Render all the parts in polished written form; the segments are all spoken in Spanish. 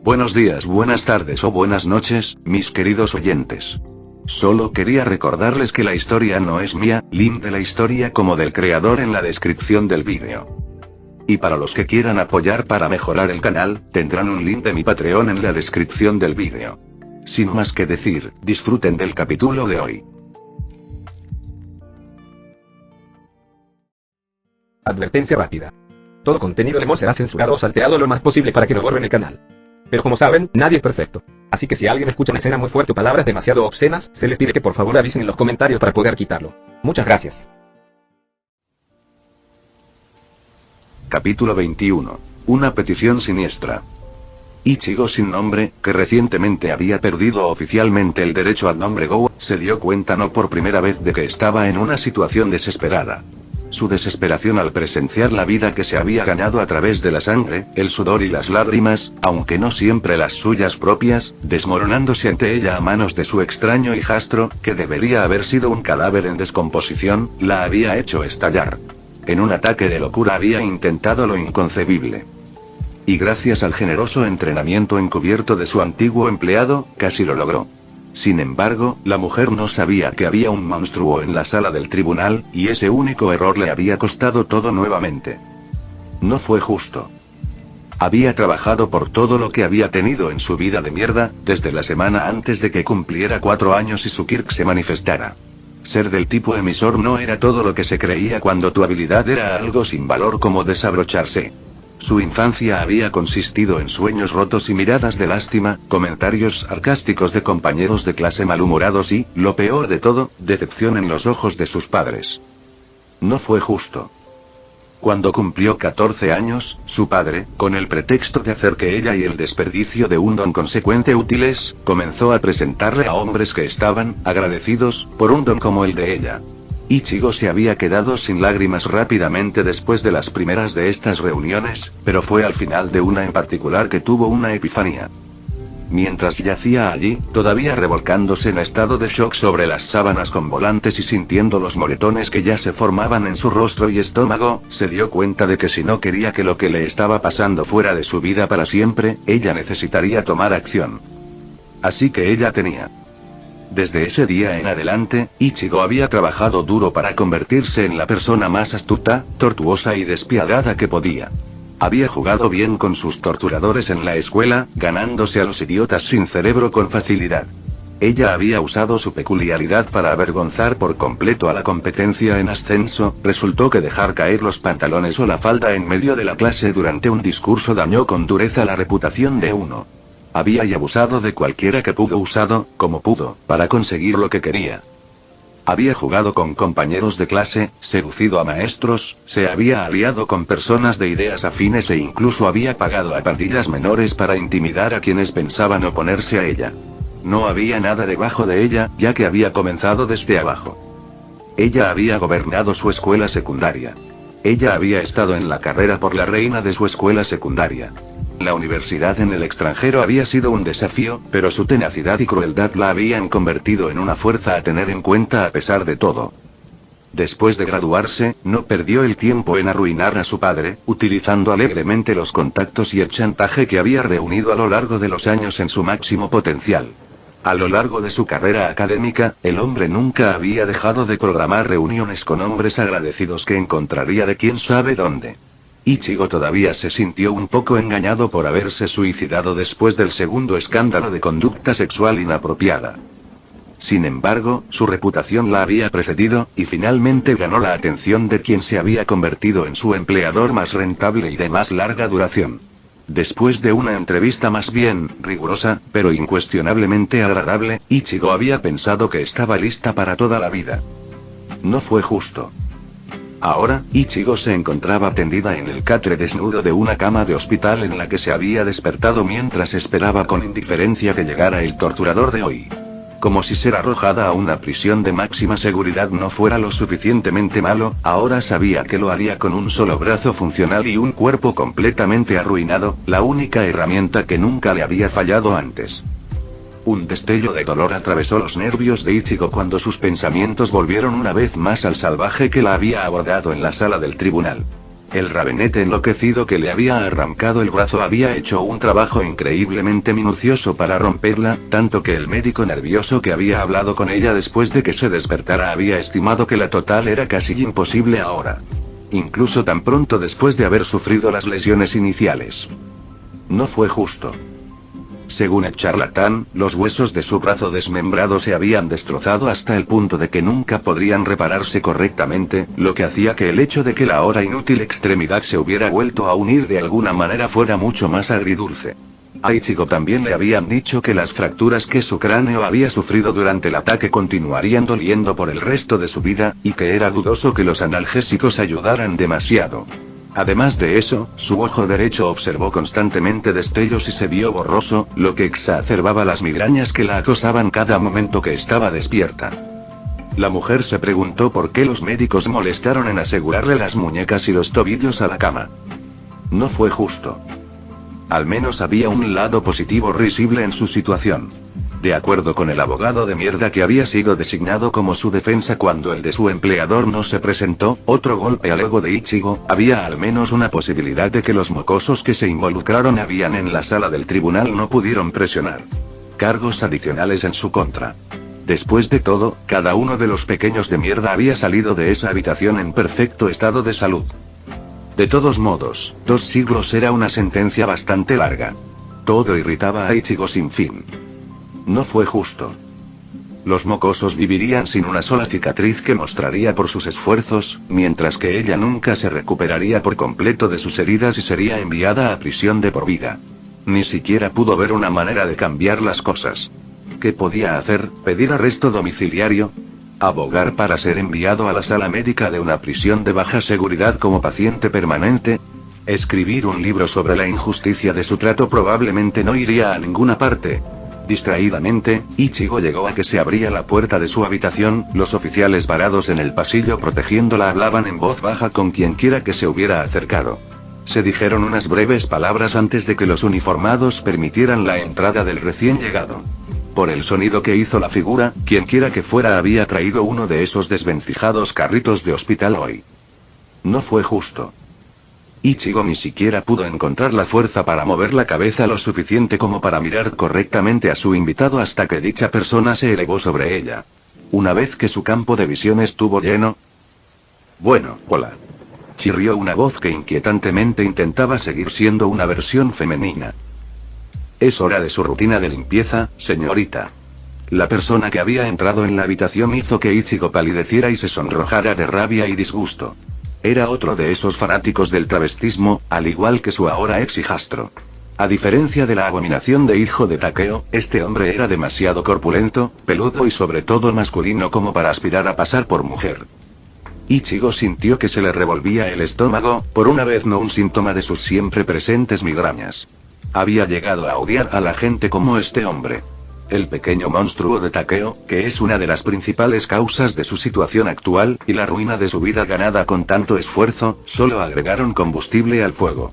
Buenos días, buenas tardes o buenas noches, mis queridos oyentes. Solo quería recordarles que la historia no es mía, link de la historia como del creador en la descripción del vídeo. Y para los que quieran apoyar para mejorar el canal, tendrán un link de mi Patreon en la descripción del vídeo. Sin más que decir, disfruten del capítulo de hoy. Advertencia rápida. Todo contenido de Mo será censurado o salteado lo más posible para que no borren el canal. Pero como saben, nadie es perfecto. Así que si alguien escucha una escena muy fuerte o palabras demasiado obscenas, se les pide que por favor avisen en los comentarios para poder quitarlo. Muchas gracias. Capítulo 21. Una petición siniestra. Ichigo sin nombre, que recientemente había perdido oficialmente el derecho al nombre Go, se dio cuenta no por primera vez de que estaba en una situación desesperada. Su desesperación al presenciar la vida que se había ganado a través de la sangre, el sudor y las lágrimas, aunque no siempre las suyas propias, desmoronándose ante ella a manos de su extraño hijastro, que debería haber sido un cadáver en descomposición, la había hecho estallar. En un ataque de locura había intentado lo inconcebible. Y gracias al generoso entrenamiento encubierto de su antiguo empleado, casi lo logró. Sin embargo, la mujer no sabía que había un monstruo en la sala del tribunal, y ese único error le había costado todo nuevamente. No fue justo. Había trabajado por todo lo que había tenido en su vida de mierda, desde la semana antes de que cumpliera 4 años y su Kirk se manifestara. Ser del tipo emisor no era todo lo que se creía cuando tu habilidad era algo sin valor como desabrocharse. Su infancia había consistido en sueños rotos y miradas de lástima, comentarios sarcásticos de compañeros de clase malhumorados y, lo peor de todo, decepción en los ojos de sus padres. No fue justo. Cuando cumplió 14 años, su padre, con el pretexto de hacer que ella y el desperdicio de un don consecuente útiles, comenzó a presentarle a hombres que estaban agradecidos por un don como el de ella. Ichigo se había quedado sin lágrimas rápidamente después de las primeras de estas reuniones, pero fue al final de una en particular que tuvo una epifanía. Mientras yacía allí, todavía revolcándose en estado de shock sobre las sábanas con volantes y sintiendo los moretones que ya se formaban en su rostro y estómago, se dio cuenta de que si no quería que lo que le estaba pasando fuera de su vida para siempre, ella necesitaría tomar acción. Así que ella tenía. Desde ese día en adelante, Ichigo había trabajado duro para convertirse en la persona más astuta, tortuosa y despiadada que podía. Había jugado bien con sus torturadores en la escuela, ganándose a los idiotas sin cerebro con facilidad. Ella había usado su peculiaridad para avergonzar por completo a la competencia en ascenso. Resultó que dejar caer los pantalones o la falda en medio de la clase durante un discurso dañó con dureza la reputación de uno. Había y abusado de cualquiera que pudo usado, como pudo, para conseguir lo que quería. Había jugado con compañeros de clase, seducido a maestros, se había aliado con personas de ideas afines e incluso había pagado a pandillas menores para intimidar a quienes pensaban oponerse a ella. No había nada debajo de ella, ya que había comenzado desde abajo. Ella había gobernado su escuela secundaria. Ella había estado en la carrera por la reina de su escuela secundaria. La universidad en el extranjero había sido un desafío, pero su tenacidad y crueldad la habían convertido en una fuerza a tener en cuenta a pesar de todo. Después de graduarse, no perdió el tiempo en arruinar a su padre, utilizando alegremente los contactos y el chantaje que había reunido a lo largo de los años en su máximo potencial. A lo largo de su carrera académica, el hombre nunca había dejado de programar reuniones con hombres agradecidos que encontraría de quién sabe dónde. Ichigo todavía se sintió un poco engañado por haberse suicidado después del segundo escándalo de conducta sexual inapropiada. Sin embargo, su reputación la había precedido, y finalmente ganó la atención de quien se había convertido en su empleador más rentable y de más larga duración. Después de una entrevista más bien rigurosa, pero incuestionablemente agradable, Ichigo había pensado que estaba lista para toda la vida. No fue justo. Ahora, Ichigo se encontraba tendida en el catre desnudo de una cama de hospital en la que se había despertado mientras esperaba con indiferencia que llegara el torturador de hoy. Como si ser arrojada a una prisión de máxima seguridad no fuera lo suficientemente malo, ahora sabía que lo haría con un solo brazo funcional y un cuerpo completamente arruinado, la única herramienta que nunca le había fallado antes. Un destello de dolor atravesó los nervios de Ichigo cuando sus pensamientos volvieron una vez más al salvaje que la había abordado en la sala del tribunal. El rabenete enloquecido que le había arrancado el brazo había hecho un trabajo increíblemente minucioso para romperla, tanto que el médico nervioso que había hablado con ella después de que se despertara había estimado que la total era casi imposible ahora. Incluso tan pronto después de haber sufrido las lesiones iniciales. No fue justo. Según el charlatán, los huesos de su brazo desmembrado se habían destrozado hasta el punto de que nunca podrían repararse correctamente, lo que hacía que el hecho de que la ahora inútil extremidad se hubiera vuelto a unir de alguna manera fuera mucho más agridulce. A Ichigo también le habían dicho que las fracturas que su cráneo había sufrido durante el ataque continuarían doliendo por el resto de su vida, y que era dudoso que los analgésicos ayudaran demasiado. Además de eso, su ojo derecho observó constantemente destellos y se vio borroso, lo que exacerbaba las migrañas que la acosaban cada momento que estaba despierta. La mujer se preguntó por qué los médicos molestaron en asegurarle las muñecas y los tobillos a la cama. No fue justo. Al menos había un lado positivo risible en su situación. De acuerdo con el abogado de mierda que había sido designado como su defensa cuando el de su empleador no se presentó, otro golpe al ego de Ichigo, había al menos una posibilidad de que los mocosos que se involucraron en la sala del tribunal no pudieron presionar cargos adicionales en su contra. Después de todo, cada uno de los pequeños de mierda había salido de esa habitación en perfecto estado de salud. De todos modos, 2 siglos era una sentencia bastante larga. Todo irritaba a Ichigo sin fin. No fue justo. Los mocosos vivirían sin una sola cicatriz que mostraría por sus esfuerzos, mientras que ella nunca se recuperaría por completo de sus heridas y sería enviada a prisión de por vida. Ni siquiera pudo ver una manera de cambiar las cosas. ¿Qué podía hacer? ¿Pedir arresto domiciliario? ¿Abogar para ser enviado a la sala médica de una prisión de baja seguridad como paciente permanente? ¿Escribir un libro sobre la injusticia de su trato? Probablemente no iría a ninguna parte. Distraídamente, Ichigo llegó a que se abría la puerta de su habitación, los oficiales varados en el pasillo protegiéndola hablaban en voz baja con quienquiera que se hubiera acercado. Se dijeron unas breves palabras antes de que los uniformados permitieran la entrada del recién llegado. Por el sonido que hizo la figura, quienquiera que fuera había traído uno de esos desvencijados carritos de hospital hoy. No fue justo. Ichigo ni siquiera pudo encontrar la fuerza para mover la cabeza lo suficiente como para mirar correctamente a su invitado hasta que dicha persona se elevó sobre ella. Una vez que su campo de visión estuvo lleno. Bueno, hola. Chirrió una voz que inquietantemente intentaba seguir siendo una versión femenina. Es hora de su rutina de limpieza, señorita. La persona que había entrado en la habitación hizo que Ichigo palideciera y se sonrojara de rabia y disgusto. Era otro de esos fanáticos del travestismo, al igual que su ahora ex hijastro. A diferencia de la abominación de hijo de Takeo, este hombre era demasiado corpulento, peludo y sobre todo masculino como para aspirar a pasar por mujer. Ichigo sintió que se le revolvía el estómago, por una vez no un síntoma de sus siempre presentes migrañas. Había llegado a odiar a la gente como este hombre. El pequeño monstruo de Takeo, que es una de las principales causas de su situación actual, y la ruina de su vida ganada con tanto esfuerzo, solo agregaron combustible al fuego.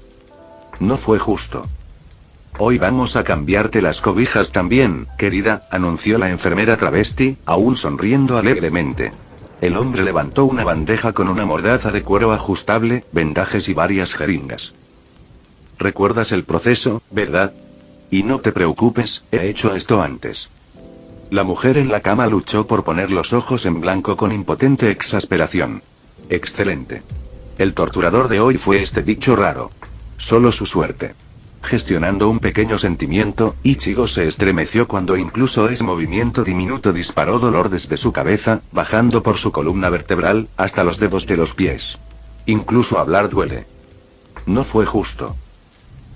No fue justo. Hoy vamos a cambiarte las cobijas también, querida, anunció la enfermera travesti, aún sonriendo alegremente. El hombre levantó una bandeja con una mordaza de cuero ajustable, vendajes y varias jeringas. ¿Recuerdas el proceso, verdad? Y no te preocupes, he hecho esto antes. La mujer en la cama luchó por poner los ojos en blanco con impotente exasperación. Excelente. El torturador de hoy fue este bicho raro. Solo su suerte. Gestionando un pequeño sentimiento, Ichigo se estremeció cuando incluso ese movimiento diminuto disparó dolor desde su cabeza, bajando por su columna vertebral, hasta los dedos de los pies. Incluso hablar duele. No fue justo.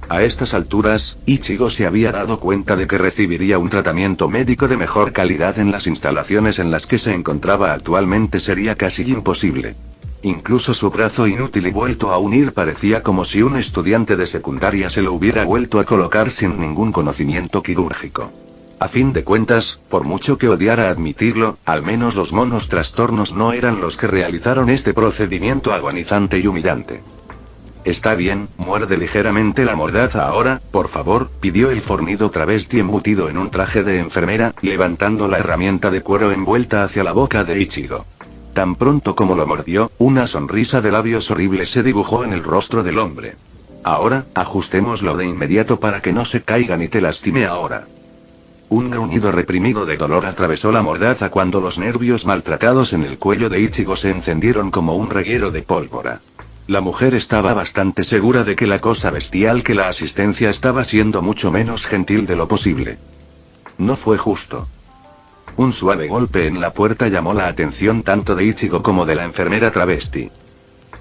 A estas alturas, Ichigo se había dado cuenta de que recibiría un tratamiento médico de mejor calidad en las instalaciones en las que se encontraba actualmente sería casi imposible. Incluso su brazo inútil y vuelto a unir parecía como si un estudiante de secundaria se lo hubiera vuelto a colocar sin ningún conocimiento quirúrgico. A fin de cuentas, por mucho que odiara admitirlo, al menos los monos trastornos no eran los que realizaron este procedimiento agonizante y humillante. Está bien, muerde ligeramente la mordaza ahora, por favor, pidió el fornido travesti embutido en un traje de enfermera, levantando la herramienta de cuero envuelta hacia la boca de Ichigo. Tan pronto como lo mordió, una sonrisa de labios horribles se dibujó en el rostro del hombre. Ahora, ajustémoslo de inmediato para que no se caiga ni te lastime ahora. Un gruñido reprimido de dolor atravesó la mordaza cuando los nervios maltratados en el cuello de Ichigo se encendieron como un reguero de pólvora. La mujer estaba bastante segura de que la cosa bestial que la asistencia estaba siendo mucho menos gentil de lo posible. No fue justo. Un suave golpe en la puerta llamó la atención tanto de Ichigo como de la enfermera travesti.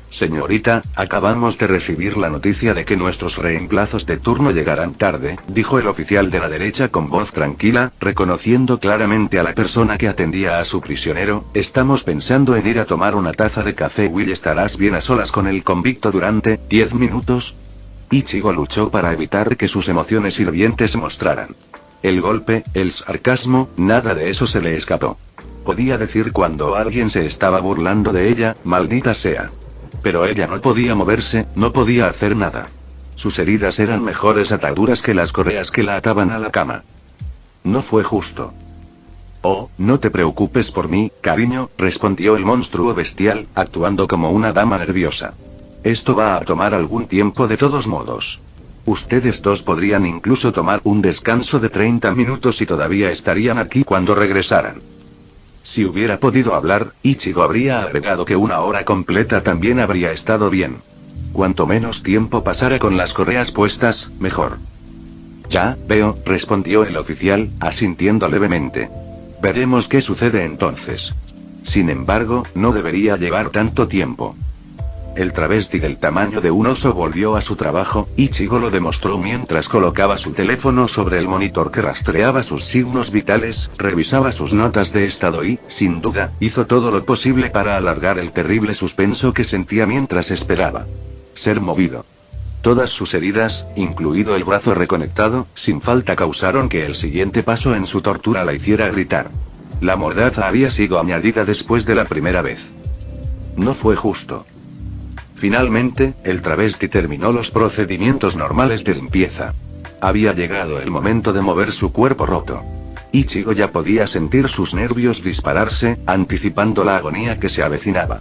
Señorita, acabamos de recibir la noticia de que nuestros reemplazos de turno llegarán tarde, dijo el oficial de la derecha con voz tranquila, reconociendo claramente a la persona que atendía a su prisionero. Estamos pensando en ir a tomar una taza de café. Will, ¿estarás bien a solas con el convicto durante 10 minutos? Ichigo luchó para evitar que sus emociones hirvientes se mostraran. El golpe, el sarcasmo, nada de eso se le escapó. Podía decir cuando alguien se estaba burlando de ella, maldita sea. Pero ella no podía moverse, no podía hacer nada. Sus heridas eran mejores ataduras que las correas que la ataban a la cama. No fue justo. Oh, no te preocupes por mí, cariño, respondió el monstruo bestial, actuando como una dama nerviosa. Esto va a tomar algún tiempo de todos modos. Ustedes dos podrían incluso tomar un descanso de 30 minutos y todavía estarían aquí cuando regresaran. Si hubiera podido hablar, Ichigo habría agregado que una hora completa también habría estado bien. Cuanto menos tiempo pasara con las correas puestas, mejor. Ya, veo, respondió el oficial, asintiendo levemente. Veremos qué sucede entonces. Sin embargo, no debería llevar tanto tiempo. El travesti del tamaño de un oso volvió a su trabajo. Ichigo lo demostró mientras colocaba su teléfono sobre el monitor que rastreaba sus signos vitales, revisaba sus notas de estado y, sin duda, hizo todo lo posible para alargar el terrible suspenso que sentía mientras esperaba ser movido. Todas sus heridas, incluido el brazo reconectado, sin falta causaron que el siguiente paso en su tortura la hiciera gritar. La mordaza había sido añadida después de la primera vez. No fue justo. Finalmente, el travesti terminó los procedimientos normales de limpieza. Había llegado el momento de mover su cuerpo roto. Ichigo ya podía sentir sus nervios dispararse, anticipando la agonía que se avecinaba.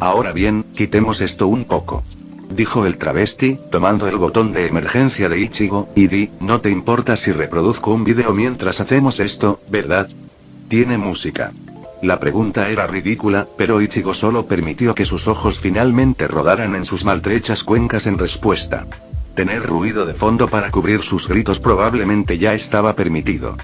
Ahora bien, quitemos esto un poco, dijo el travesti, tomando el botón de emergencia de Ichigo, y di, no te importa si reproduzco un video mientras hacemos esto, ¿verdad? Tiene música. La pregunta era ridícula, pero Ichigo solo permitió que sus ojos finalmente rodaran en sus maltrechas cuencas en respuesta. Tener ruido de fondo para cubrir sus gritos probablemente ya estaba permitido.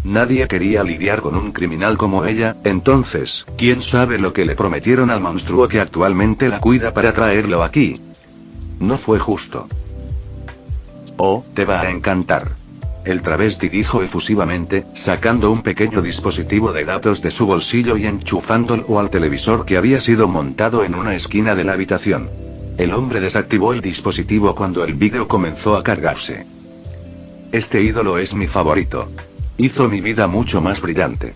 Nadie quería lidiar con un criminal como ella, entonces, ¿quién sabe lo que le prometieron al monstruo que actualmente la cuida para traerlo aquí? No fue justo. Oh, te va a encantar. El travesti dijo efusivamente, sacando un pequeño dispositivo de datos de su bolsillo y enchufándolo al televisor que había sido montado en una esquina de la habitación. El hombre desactivó el dispositivo cuando el vídeo comenzó a cargarse. Este ídolo es mi favorito. Hizo mi vida mucho más brillante.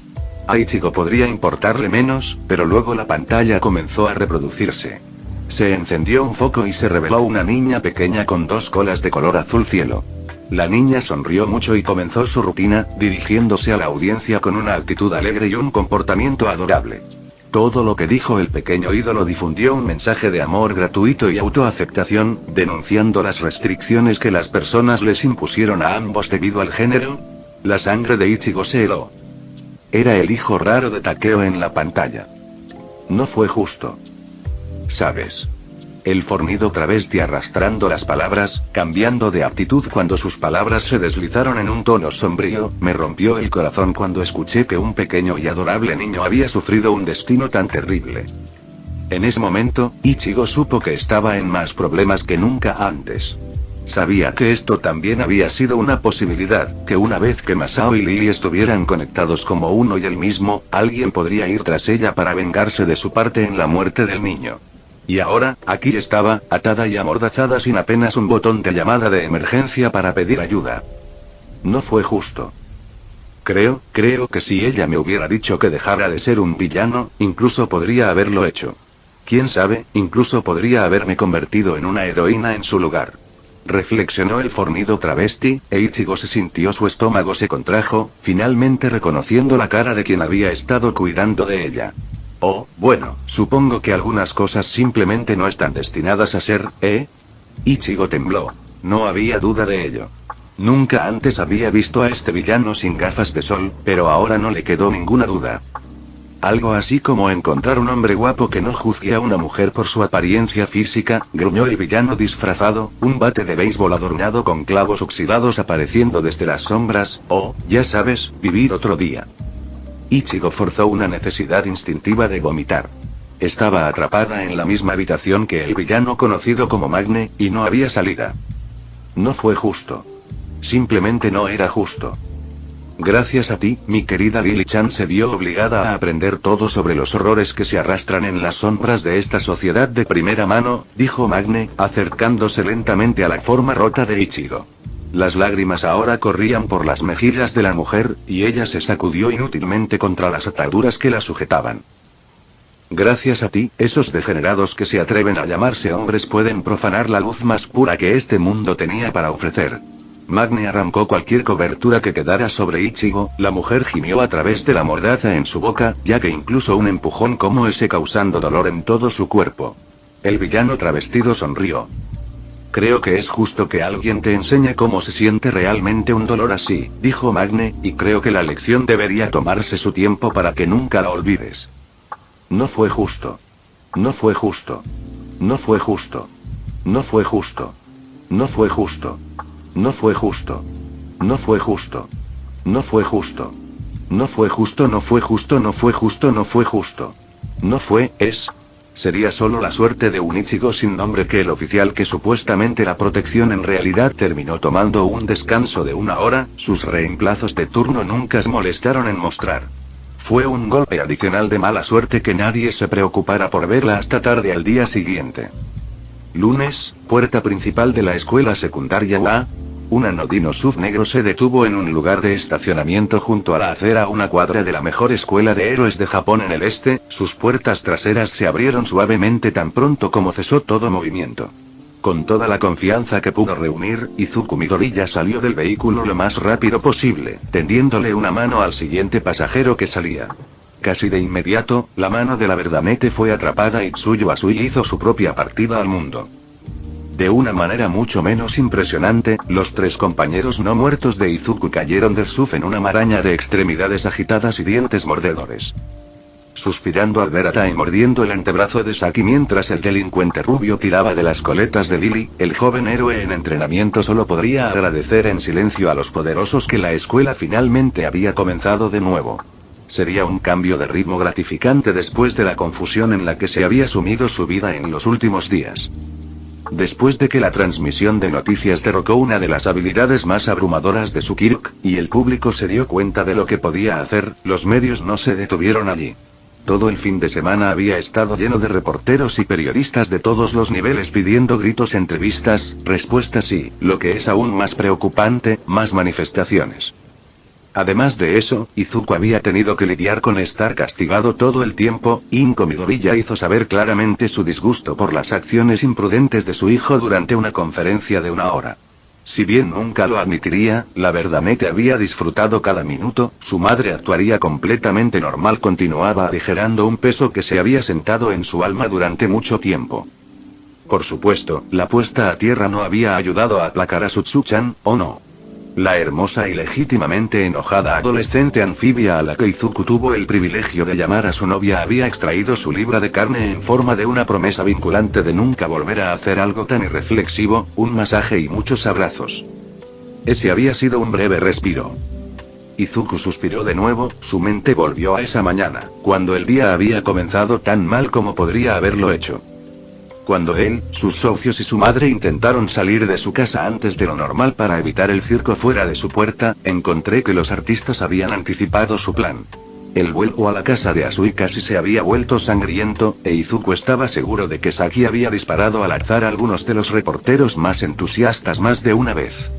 A Ichigo podría importarle menos, pero luego la pantalla comenzó a reproducirse. Se encendió un foco y se reveló una niña pequeña con dos colas de color azul cielo. La niña sonrió mucho y comenzó su rutina, dirigiéndose a la audiencia con una actitud alegre y un comportamiento adorable. Todo lo que dijo el pequeño ídolo difundió un mensaje de amor gratuito y autoaceptación, denunciando las restricciones que las personas les impusieron a ambos debido al género. La sangre de Ichigo se heló. Era el hijo raro de Takeo en la pantalla. No fue justo. ¿Sabes? El fornido travesti arrastrando las palabras, cambiando de actitud cuando sus palabras se deslizaron en un tono sombrío, me rompió el corazón cuando escuché que un pequeño y adorable niño había sufrido un destino tan terrible. En ese momento, Ichigo supo que estaba en más problemas que nunca antes. Sabía que esto también había sido una posibilidad, que una vez que Masao y Lily estuvieran conectados como uno y el mismo, alguien podría ir tras ella para vengarse de su parte en la muerte del niño. Y ahora, aquí estaba, atada y amordazada sin apenas un botón de llamada de emergencia para pedir ayuda. No fue justo. Creo que si ella me hubiera dicho que dejara de ser un villano, incluso podría haberlo hecho. Quién sabe, incluso podría haberme convertido en una heroína en su lugar. Reflexionó el fornido travesti, e Ichigo se sintió, su estómago se contrajo, finalmente reconociendo la cara de quien había estado cuidando de ella. Oh, bueno, supongo que algunas cosas simplemente no están destinadas a ser, ¿eh? Ichigo tembló. No había duda de ello. Nunca antes había visto a este villano sin gafas de sol, pero ahora no le quedó ninguna duda. Algo así como encontrar un hombre guapo que no juzgue a una mujer por su apariencia física, gruñó el villano disfrazado, un bate de béisbol adornado con clavos oxidados apareciendo desde las sombras, o, ya sabes, vivir otro día. Ichigo forzó una necesidad instintiva de vomitar. Estaba atrapada en la misma habitación que el villano conocido como Magne, y no había salida. No fue justo. Simplemente no era justo. Gracias a ti, mi querida Lily-chan se vio obligada a aprender todo sobre los horrores que se arrastran en las sombras de esta sociedad de primera mano, dijo Magne, acercándose lentamente a la forma rota de Ichigo. Las lágrimas ahora corrían por las mejillas de la mujer, y ella se sacudió inútilmente contra las ataduras que la sujetaban. Gracias a ti, esos degenerados que se atreven a llamarse hombres pueden profanar la luz más pura que este mundo tenía para ofrecer. Magne arrancó cualquier cobertura que quedara sobre Ichigo, la mujer gimió a través de la mordaza en su boca, ya que incluso un empujón como ese causando dolor en todo su cuerpo. El villano travestido sonrió. Creo que es justo que alguien te enseñe cómo se siente realmente un dolor así, dijo Magne, y creo que la lección debería tomarse su tiempo para que nunca la olvides. No fue justo. No fue justo. No fue justo. No fue justo. No fue justo. No fue justo. No fue justo. No fue justo. No fue justo, no fue justo, no fue justo, no fue justo. No fue, es. Sería solo la suerte de un Ichigo sin nombre que el oficial que supuestamente la protección en realidad terminó tomando un descanso de 1 hora, sus reemplazos de turno nunca se molestaron en mostrar. Fue un golpe adicional de mala suerte que nadie se preocupara por verla hasta tarde al día siguiente. Lunes, puerta principal de la escuela secundaria UA. Un anodino SUV negro se detuvo en un lugar de estacionamiento junto a la acera a 1 cuadra de la mejor escuela de héroes de Japón en el este, sus puertas traseras se abrieron suavemente tan pronto como cesó todo movimiento. Con toda la confianza que pudo reunir, Izuku Midoriya salió del vehículo lo más rápido posible, tendiéndole una mano al siguiente pasajero que salía. Casi de inmediato, la mano de la verdamete fue atrapada y Tsuyu Asui hizo su propia partida al mundo. De una manera mucho menos impresionante, los 3 compañeros no muertos de Izuku cayeron del SUV en una maraña de extremidades agitadas y dientes mordedores. Suspirando al ver a Tai mordiendo el antebrazo de Saki mientras el delincuente rubio tiraba de las coletas de Lily, el joven héroe en entrenamiento solo podría agradecer en silencio a los poderosos que la escuela finalmente había comenzado de nuevo. Sería un cambio de ritmo gratificante después de la confusión en la que se había sumido su vida en los últimos días. Después de que la transmisión de noticias derrocó una de las habilidades más abrumadoras de Tsukirk, y el público se dio cuenta de lo que podía hacer, los medios no se detuvieron allí. Todo el fin de semana había estado lleno de reporteros y periodistas de todos los niveles pidiendo gritos entrevistas, respuestas y, lo que es aún más preocupante, más manifestaciones. Además de eso, Izuku había tenido que lidiar con estar castigado todo el tiempo, y Midoriya hizo saber claramente su disgusto por las acciones imprudentes de su hijo durante una conferencia de 1 hora. Si bien nunca lo admitiría, la verdamete había disfrutado cada minuto, su madre actuaría completamente normal, continuaba aligerando un peso que se había sentado en su alma durante mucho tiempo. Por supuesto, la puesta a tierra no había ayudado a aplacar a Sutsu-chan, ¿o no? La hermosa y legítimamente enojada adolescente anfibia a la que Izuku tuvo el privilegio de llamar a su novia había extraído su libra de carne en forma de una promesa vinculante de nunca volver a hacer algo tan irreflexivo, un masaje y muchos abrazos. Ese había sido un breve respiro. Izuku suspiró de nuevo, su mente volvió a esa mañana, cuando el día había comenzado tan mal como podría haberlo hecho. Cuando él, sus socios y su madre intentaron salir de su casa antes de lo normal para evitar el circo fuera de su puerta, encontré que los artistas habían anticipado su plan. El vuelo a la casa de Asui casi se había vuelto sangriento, e Izuku estaba seguro de que Saki había disparado al azar a algunos de los reporteros más entusiastas más de una vez.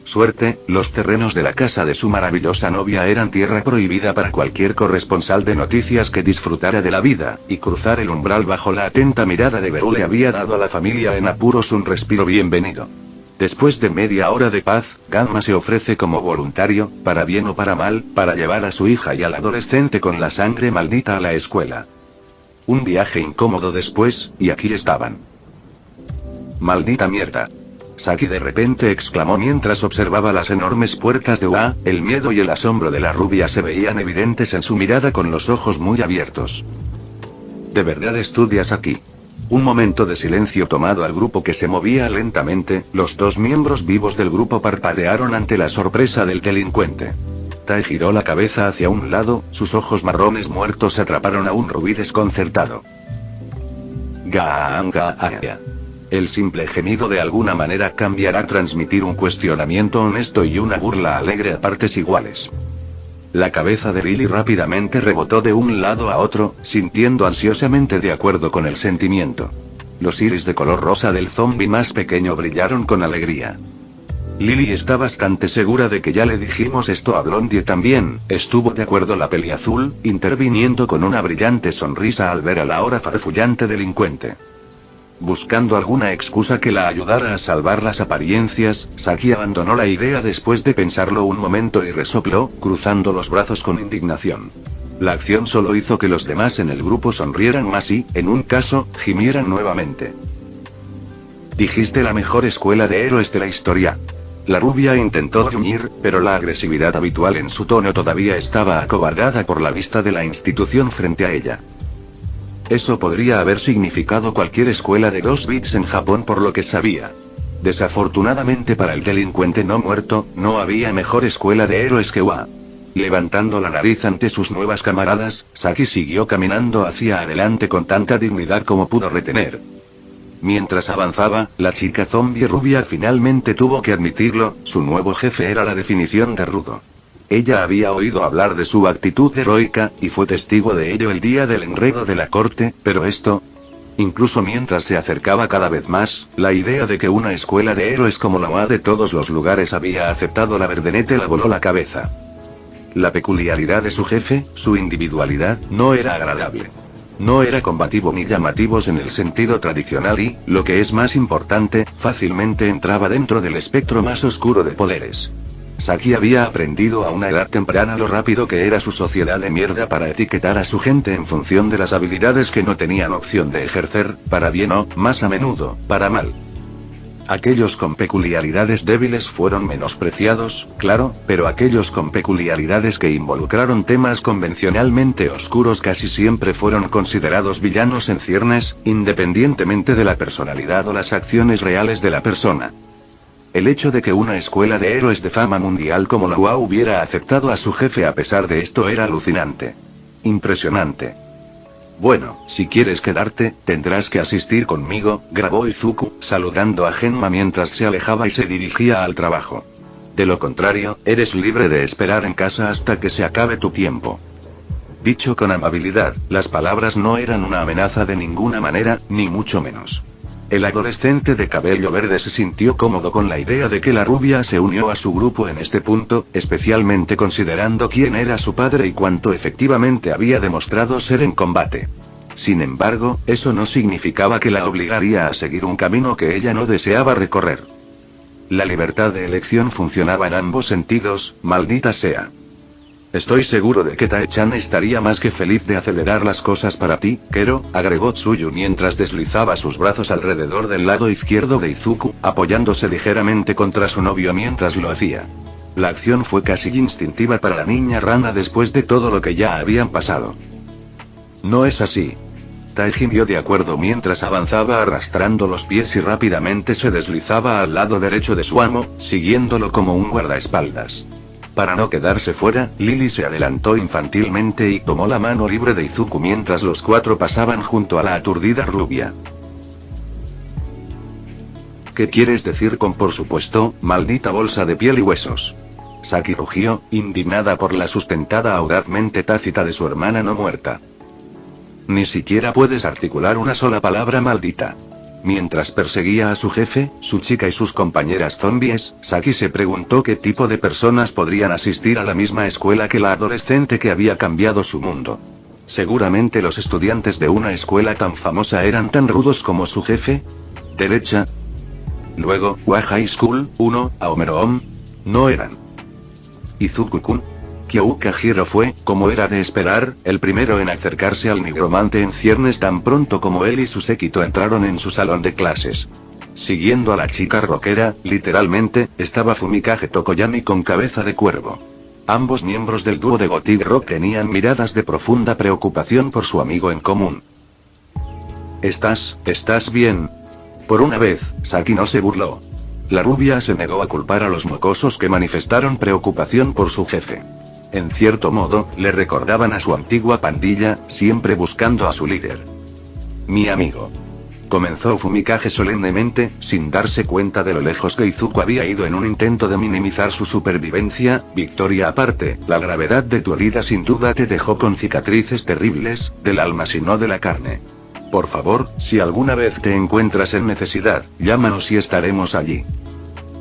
Suerte, los terrenos de la casa de su maravillosa novia eran tierra prohibida para cualquier corresponsal de noticias que disfrutara de la vida, y cruzar el umbral bajo la atenta mirada de Beru le había dado a la familia en apuros un respiro bienvenido. Después de media hora de paz, Gamma se ofrece como voluntario, para bien o para mal, para llevar a su hija y al adolescente con la sangre maldita a la escuela. Un viaje incómodo después, y aquí estaban. Maldita mierda. Saki de repente exclamó mientras observaba las enormes puertas de UA, el miedo y el asombro de la rubia se veían evidentes en su mirada con los ojos muy abiertos. ¿De verdad estudias aquí? Un momento de silencio tomado al grupo que se movía lentamente, los dos miembros vivos del grupo parpadearon ante la sorpresa del delincuente. Tai giró la cabeza hacia un lado, sus ojos marrones muertos atraparon a un rubí desconcertado. Gaanga. El simple gemido de alguna manera cambiará a transmitir un cuestionamiento honesto y una burla alegre a partes iguales. La cabeza de Lily rápidamente rebotó de un lado a otro, sintiendo ansiosamente de acuerdo con el sentimiento. Los iris de color rosa del zombi más pequeño brillaron con alegría. Lily está bastante segura de que ya le dijimos esto a Blondie también, estuvo de acuerdo la peliazul, interviniendo con una brillante sonrisa al ver al ahora farfullante delincuente. Buscando alguna excusa que la ayudara a salvar las apariencias, Saki abandonó la idea después de pensarlo un momento y resopló, cruzando los brazos con indignación. La acción solo hizo que los demás en el grupo sonrieran más y, en un caso, gimieran nuevamente. Dijiste la mejor escuela de héroes de la historia. La rubia intentó gruñir, pero la agresividad habitual en su tono todavía estaba acobardada por la vista de la institución frente a ella. Eso podría haber significado cualquier escuela de 2 bits en Japón por lo que sabía. Desafortunadamente para el delincuente no muerto, no había mejor escuela de héroes que UA. Levantando la nariz ante sus nuevas camaradas, Saki siguió caminando hacia adelante con tanta dignidad como pudo retener. Mientras avanzaba, la chica zombie rubia finalmente tuvo que admitirlo, su nuevo jefe era la definición de rudo. Ella había oído hablar de su actitud heroica, y fue testigo de ello el día del enredo de la corte, pero esto... Incluso mientras se acercaba cada vez más, la idea de que una escuela de héroes como la UA de todos los lugares había aceptado la verdenete la voló la cabeza. La peculiaridad de su jefe, su individualidad, no era agradable. No era combativo ni llamativos en el sentido tradicional y, lo que es más importante, fácilmente entraba dentro del espectro más oscuro de poderes. Saki había aprendido a una edad temprana lo rápido que era su sociedad de mierda para etiquetar a su gente en función de las habilidades que no tenían opción de ejercer, para bien o, más a menudo, para mal. Aquellos con peculiaridades débiles fueron menospreciados, claro, pero aquellos con peculiaridades que involucraron temas convencionalmente oscuros casi siempre fueron considerados villanos en ciernes, independientemente de la personalidad o las acciones reales de la persona. El hecho de que una escuela de héroes de fama mundial como la UA hubiera aceptado a su jefe a pesar de esto era alucinante. Impresionante. Bueno, si quieres quedarte, tendrás que asistir conmigo, grabó Izuku, saludando a Genma mientras se alejaba y se dirigía al trabajo. De lo contrario, eres libre de esperar en casa hasta que se acabe tu tiempo. Dicho con amabilidad, las palabras no eran una amenaza de ninguna manera, ni mucho menos. El adolescente de cabello verde se sintió cómodo con la idea de que la rubia se unió a su grupo en este punto, especialmente considerando quién era su padre y cuánto efectivamente había demostrado ser en combate. Sin embargo, eso no significaba que la obligaría a seguir un camino que ella no deseaba recorrer. La libertad de elección funcionaba en ambos sentidos, maldita sea. Estoy seguro de que Tae-chan estaría más que feliz de acelerar las cosas para ti, Kero, agregó Tsuyu mientras deslizaba sus brazos alrededor del lado izquierdo de Izuku, apoyándose ligeramente contra su novio mientras lo hacía. La acción fue casi instintiva para la niña rana después de todo lo que ya habían pasado. No es así. Tai gimió de acuerdo mientras avanzaba arrastrando los pies y rápidamente se deslizaba al lado derecho de su amo, siguiéndolo como un guardaespaldas. Para no quedarse fuera, Lily se adelantó infantilmente y tomó la mano libre de Izuku mientras los cuatro pasaban junto a la aturdida rubia. ¿Qué quieres decir con por supuesto, maldita bolsa de piel y huesos? Saki rugió, indignada por la sustentada audazmente tácita de su hermana no muerta. Ni siquiera puedes articular una sola palabra, maldita. Mientras perseguía a su jefe, su chica y sus compañeras zombies, Saki se preguntó qué tipo de personas podrían asistir a la misma escuela que la adolescente que había cambiado su mundo. Seguramente los estudiantes de una escuela tan famosa eran tan rudos como su jefe. Derecha. Luego, Wa High School, 1, Aomeroom. No eran. Izuku-kun. Kyouka Hiro fue, como era de esperar, el primero en acercarse al nigromante en ciernes tan pronto como él y su séquito entraron en su salón de clases. Siguiendo a la chica rockera, literalmente, estaba Fumikage Tokoyami con cabeza de cuervo. Ambos miembros del dúo de Gothic Rock tenían miradas de profunda preocupación por su amigo en común. ¿Estás bien? Por una vez, Saki no se burló. La rubia se negó a culpar a los mocosos que manifestaron preocupación por su jefe. En cierto modo, le recordaban a su antigua pandilla, siempre buscando a su líder. Mi amigo. Comenzó Fumikage solemnemente, sin darse cuenta de lo lejos que Izuku había ido en un intento de minimizar su supervivencia. Victoria aparte, la gravedad de tu herida sin duda te dejó con cicatrices terribles, del alma si no de la carne. Por favor, si alguna vez te encuentras en necesidad, llámanos y estaremos allí.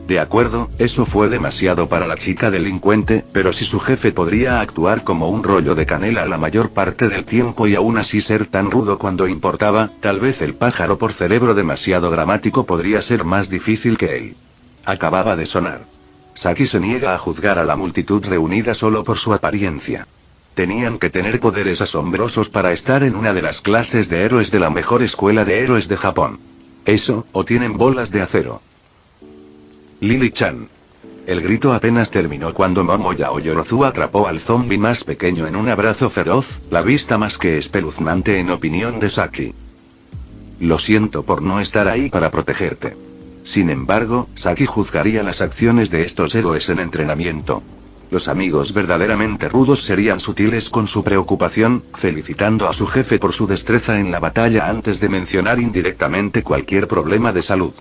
De acuerdo, eso fue demasiado para la chica delincuente, pero si su jefe podría actuar como un rollo de canela la mayor parte del tiempo y aún así ser tan rudo cuando importaba, tal vez el pájaro por cerebro demasiado dramático podría ser más difícil que él. Acababa de sonar. Saki se niega a juzgar a la multitud reunida solo por su apariencia. Tenían que tener poderes asombrosos para estar en una de las clases de héroes de la mejor escuela de héroes de Japón. Eso, o tienen bolas de acero. Lily-chan. El grito apenas terminó cuando Momoyao Yorozu atrapó al zombi más pequeño en un abrazo feroz, la vista más que espeluznante en opinión de Saki. Lo siento por no estar ahí para protegerte. Sin embargo, Saki juzgaría las acciones de estos héroes en entrenamiento. Los amigos verdaderamente rudos serían sutiles con su preocupación, felicitando a su jefe por su destreza en la batalla antes de mencionar indirectamente cualquier problema de salud.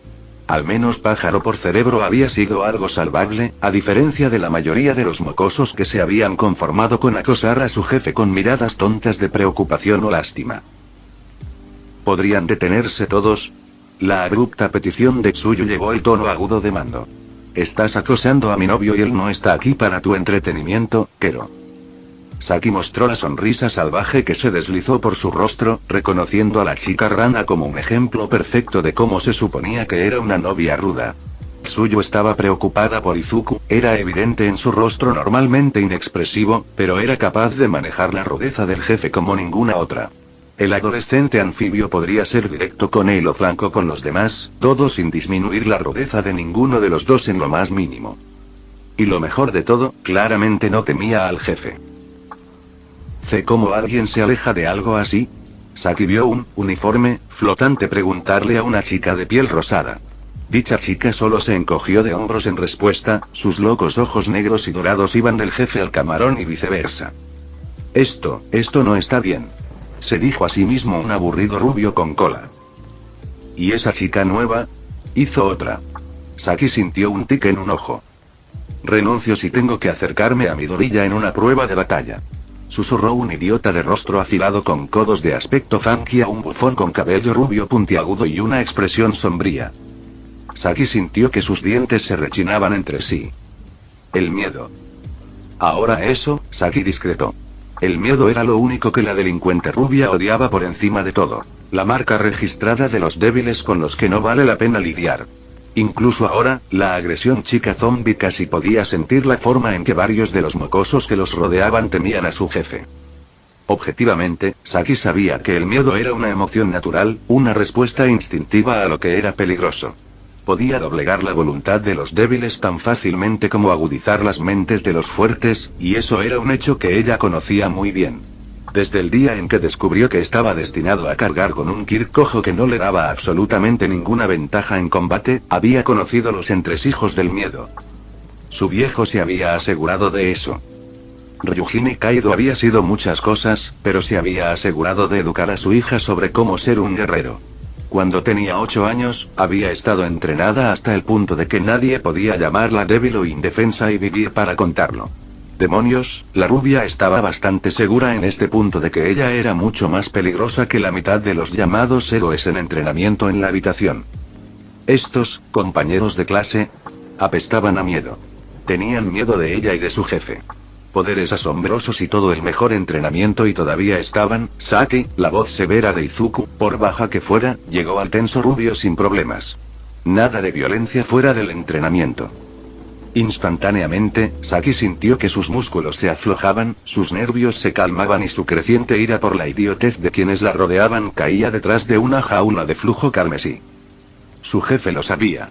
Al menos pájaro por cerebro había sido algo salvable, a diferencia de la mayoría de los mocosos que se habían conformado con acosar a su jefe con miradas tontas de preocupación o lástima. ¿Podrían detenerse todos? La abrupta petición de Tsuyu llevó el tono agudo de mando. Estás acosando a mi novio y él no está aquí para tu entretenimiento, Kero. Saki mostró la sonrisa salvaje que se deslizó por su rostro, reconociendo a la chica rana como un ejemplo perfecto de cómo se suponía que era una novia ruda. Tsuyu estaba preocupada por Izuku, era evidente en su rostro normalmente inexpresivo, pero era capaz de manejar la rudeza del jefe como ninguna otra. El adolescente anfibio podría ser directo con él o franco con los demás, todo sin disminuir la rudeza de ninguno de los dos en lo más mínimo. Y lo mejor de todo, claramente no temía al jefe. ¿Cómo alguien se aleja de algo así? Saki vio un uniforme flotante preguntarle a una chica de piel rosada. Dicha chica solo se encogió de hombros en respuesta, sus locos ojos negros y dorados iban del jefe al camarón y viceversa. Esto no está bien. Se dijo a sí mismo un aburrido rubio con cola. ¿Y esa chica nueva? Hizo otra. Saki sintió un tic en un ojo. Renuncio si tengo que acercarme a Midoriya en una prueba de batalla. Susurró un idiota de rostro afilado con codos de aspecto funky a un bufón con cabello rubio puntiagudo y una expresión sombría. Saki sintió que sus dientes se rechinaban entre sí. El miedo. Ahora eso, Saki discretó. El miedo era lo único que la delincuente rubia odiaba por encima de todo. La marca registrada de los débiles con los que no vale la pena lidiar. Incluso ahora, la agresión chica zombie casi podía sentir la forma en que varios de los mocosos que los rodeaban temían a su jefe. Objetivamente, Saki sabía que el miedo era una emoción natural, una respuesta instintiva a lo que era peligroso. Podía doblegar la voluntad de los débiles tan fácilmente como agudizar las mentes de los fuertes, y eso era un hecho que ella conocía muy bien. Desde el día en que descubrió que estaba destinado a cargar con un Kirk cojo que no le daba absolutamente ninguna ventaja en combate, había conocido los entresijos del miedo. Su viejo se había asegurado de eso. Ryujin Kaido había sido muchas cosas, pero se había asegurado de educar a su hija sobre cómo ser un guerrero. Cuando tenía 8 años, había estado entrenada hasta el punto de que nadie podía llamarla débil o indefensa y vivir para contarlo. Demonios, la rubia estaba bastante segura en este punto de que ella era mucho más peligrosa que la mitad de los llamados héroes en entrenamiento en la habitación. Estos, compañeros de clase, apestaban a miedo. Tenían miedo de ella y de su jefe. Poderes asombrosos y todo el mejor entrenamiento y todavía estaban. Saki, la voz severa de Izuku, por baja que fuera, llegó al tenso rubio sin problemas. Nada de violencia fuera del entrenamiento. Instantáneamente, Saki sintió que sus músculos se aflojaban, sus nervios se calmaban y su creciente ira por la idiotez de quienes la rodeaban caía detrás de una jaula de flujo carmesí. Su jefe lo sabía.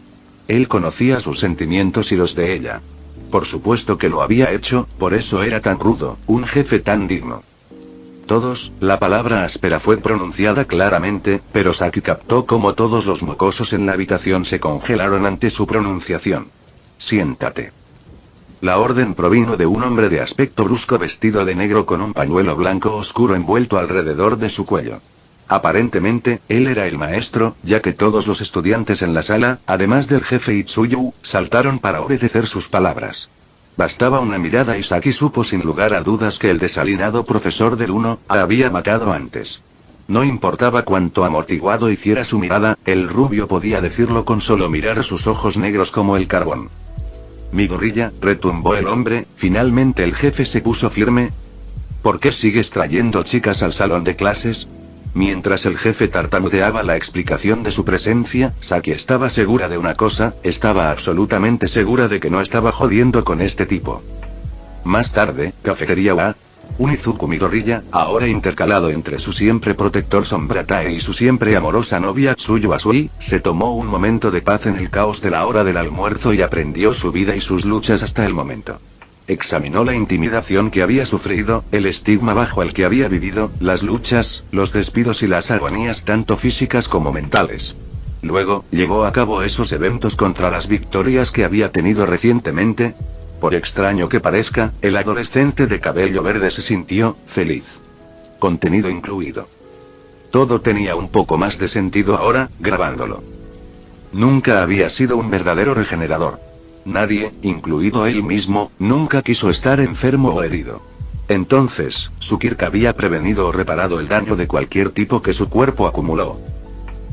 Él conocía sus sentimientos y los de ella. Por supuesto que lo había hecho, por eso era tan rudo, un jefe tan digno. Todos, la palabra áspera fue pronunciada claramente, pero Saki captó cómo todos los mocosos en la habitación se congelaron ante su pronunciación. Siéntate. La orden provino de un hombre de aspecto brusco vestido de negro con un pañuelo blanco oscuro envuelto alrededor de su cuello. Aparentemente, él era el maestro, ya que todos los estudiantes en la sala, además del jefe Itsuyu, saltaron para obedecer sus palabras. Bastaba una mirada y Saki supo sin lugar a dudas que el desalinado profesor del 1 había matado antes. No importaba cuánto amortiguado hiciera su mirada, el rubio podía decirlo con solo mirar sus ojos negros como el carbón. Mi gorrilla, retumbó el hombre, finalmente el jefe se puso firme. ¿Por qué sigues trayendo chicas al salón de clases? Mientras el jefe tartamudeaba la explicación de su presencia, Saki estaba segura de una cosa, estaba absolutamente segura de que no estaba jodiendo con este tipo. Más tarde, cafetería Wa. Un Izuku Midoriya, ahora intercalado entre su siempre protector Sombra Tae y su siempre amorosa novia Tsuyu Asui, se tomó un momento de paz en el caos de la hora del almuerzo y aprendió su vida y sus luchas hasta el momento. Examinó la intimidación que había sufrido, el estigma bajo el que había vivido, las luchas, los despidos y las agonías tanto físicas como mentales. Luego, llevó a cabo esos eventos contra las victorias que había tenido recientemente. Por extraño que parezca, el adolescente de cabello verde se sintió feliz. Contenido incluido. Todo tenía un poco más de sentido ahora, grabándolo. Nunca había sido un verdadero regenerador. Nadie, incluido él mismo, nunca quiso estar enfermo o herido. Entonces, su Kirk había prevenido o reparado el daño de cualquier tipo que su cuerpo acumuló.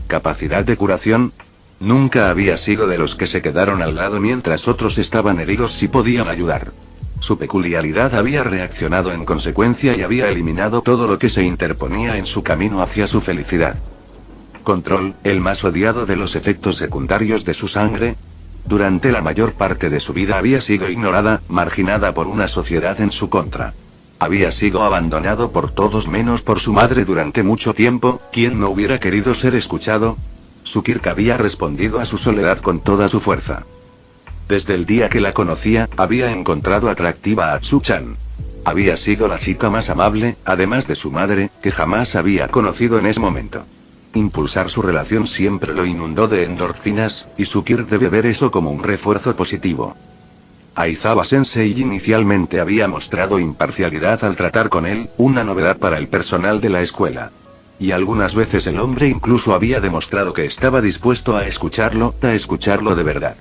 ¿Capacidad de curación? Nunca había sido de los que se quedaron al lado mientras otros estaban heridos si podían ayudar. Su peculiaridad había reaccionado en consecuencia y había eliminado todo lo que se interponía en su camino hacia su felicidad. Control, el más odiado de los efectos secundarios de su sangre. Durante la mayor parte de su vida había sido ignorada, marginada por una sociedad en su contra. Había sido abandonado por todos menos por su madre durante mucho tiempo, quien no hubiera querido ser escuchado. Su Kirk había respondido a su soledad con toda su fuerza. Desde el día que la conocía, había encontrado atractiva a Tsu-chan. Había sido la chica más amable, además de su madre, que jamás había conocido en ese momento. Impulsar su relación siempre lo inundó de endorfinas, y su Kirk debe ver eso como un refuerzo positivo. Aizawa Sensei inicialmente había mostrado imparcialidad al tratar con él, una novedad para el personal de la escuela. Y algunas veces el hombre incluso había demostrado que estaba dispuesto a escucharlo de verdad.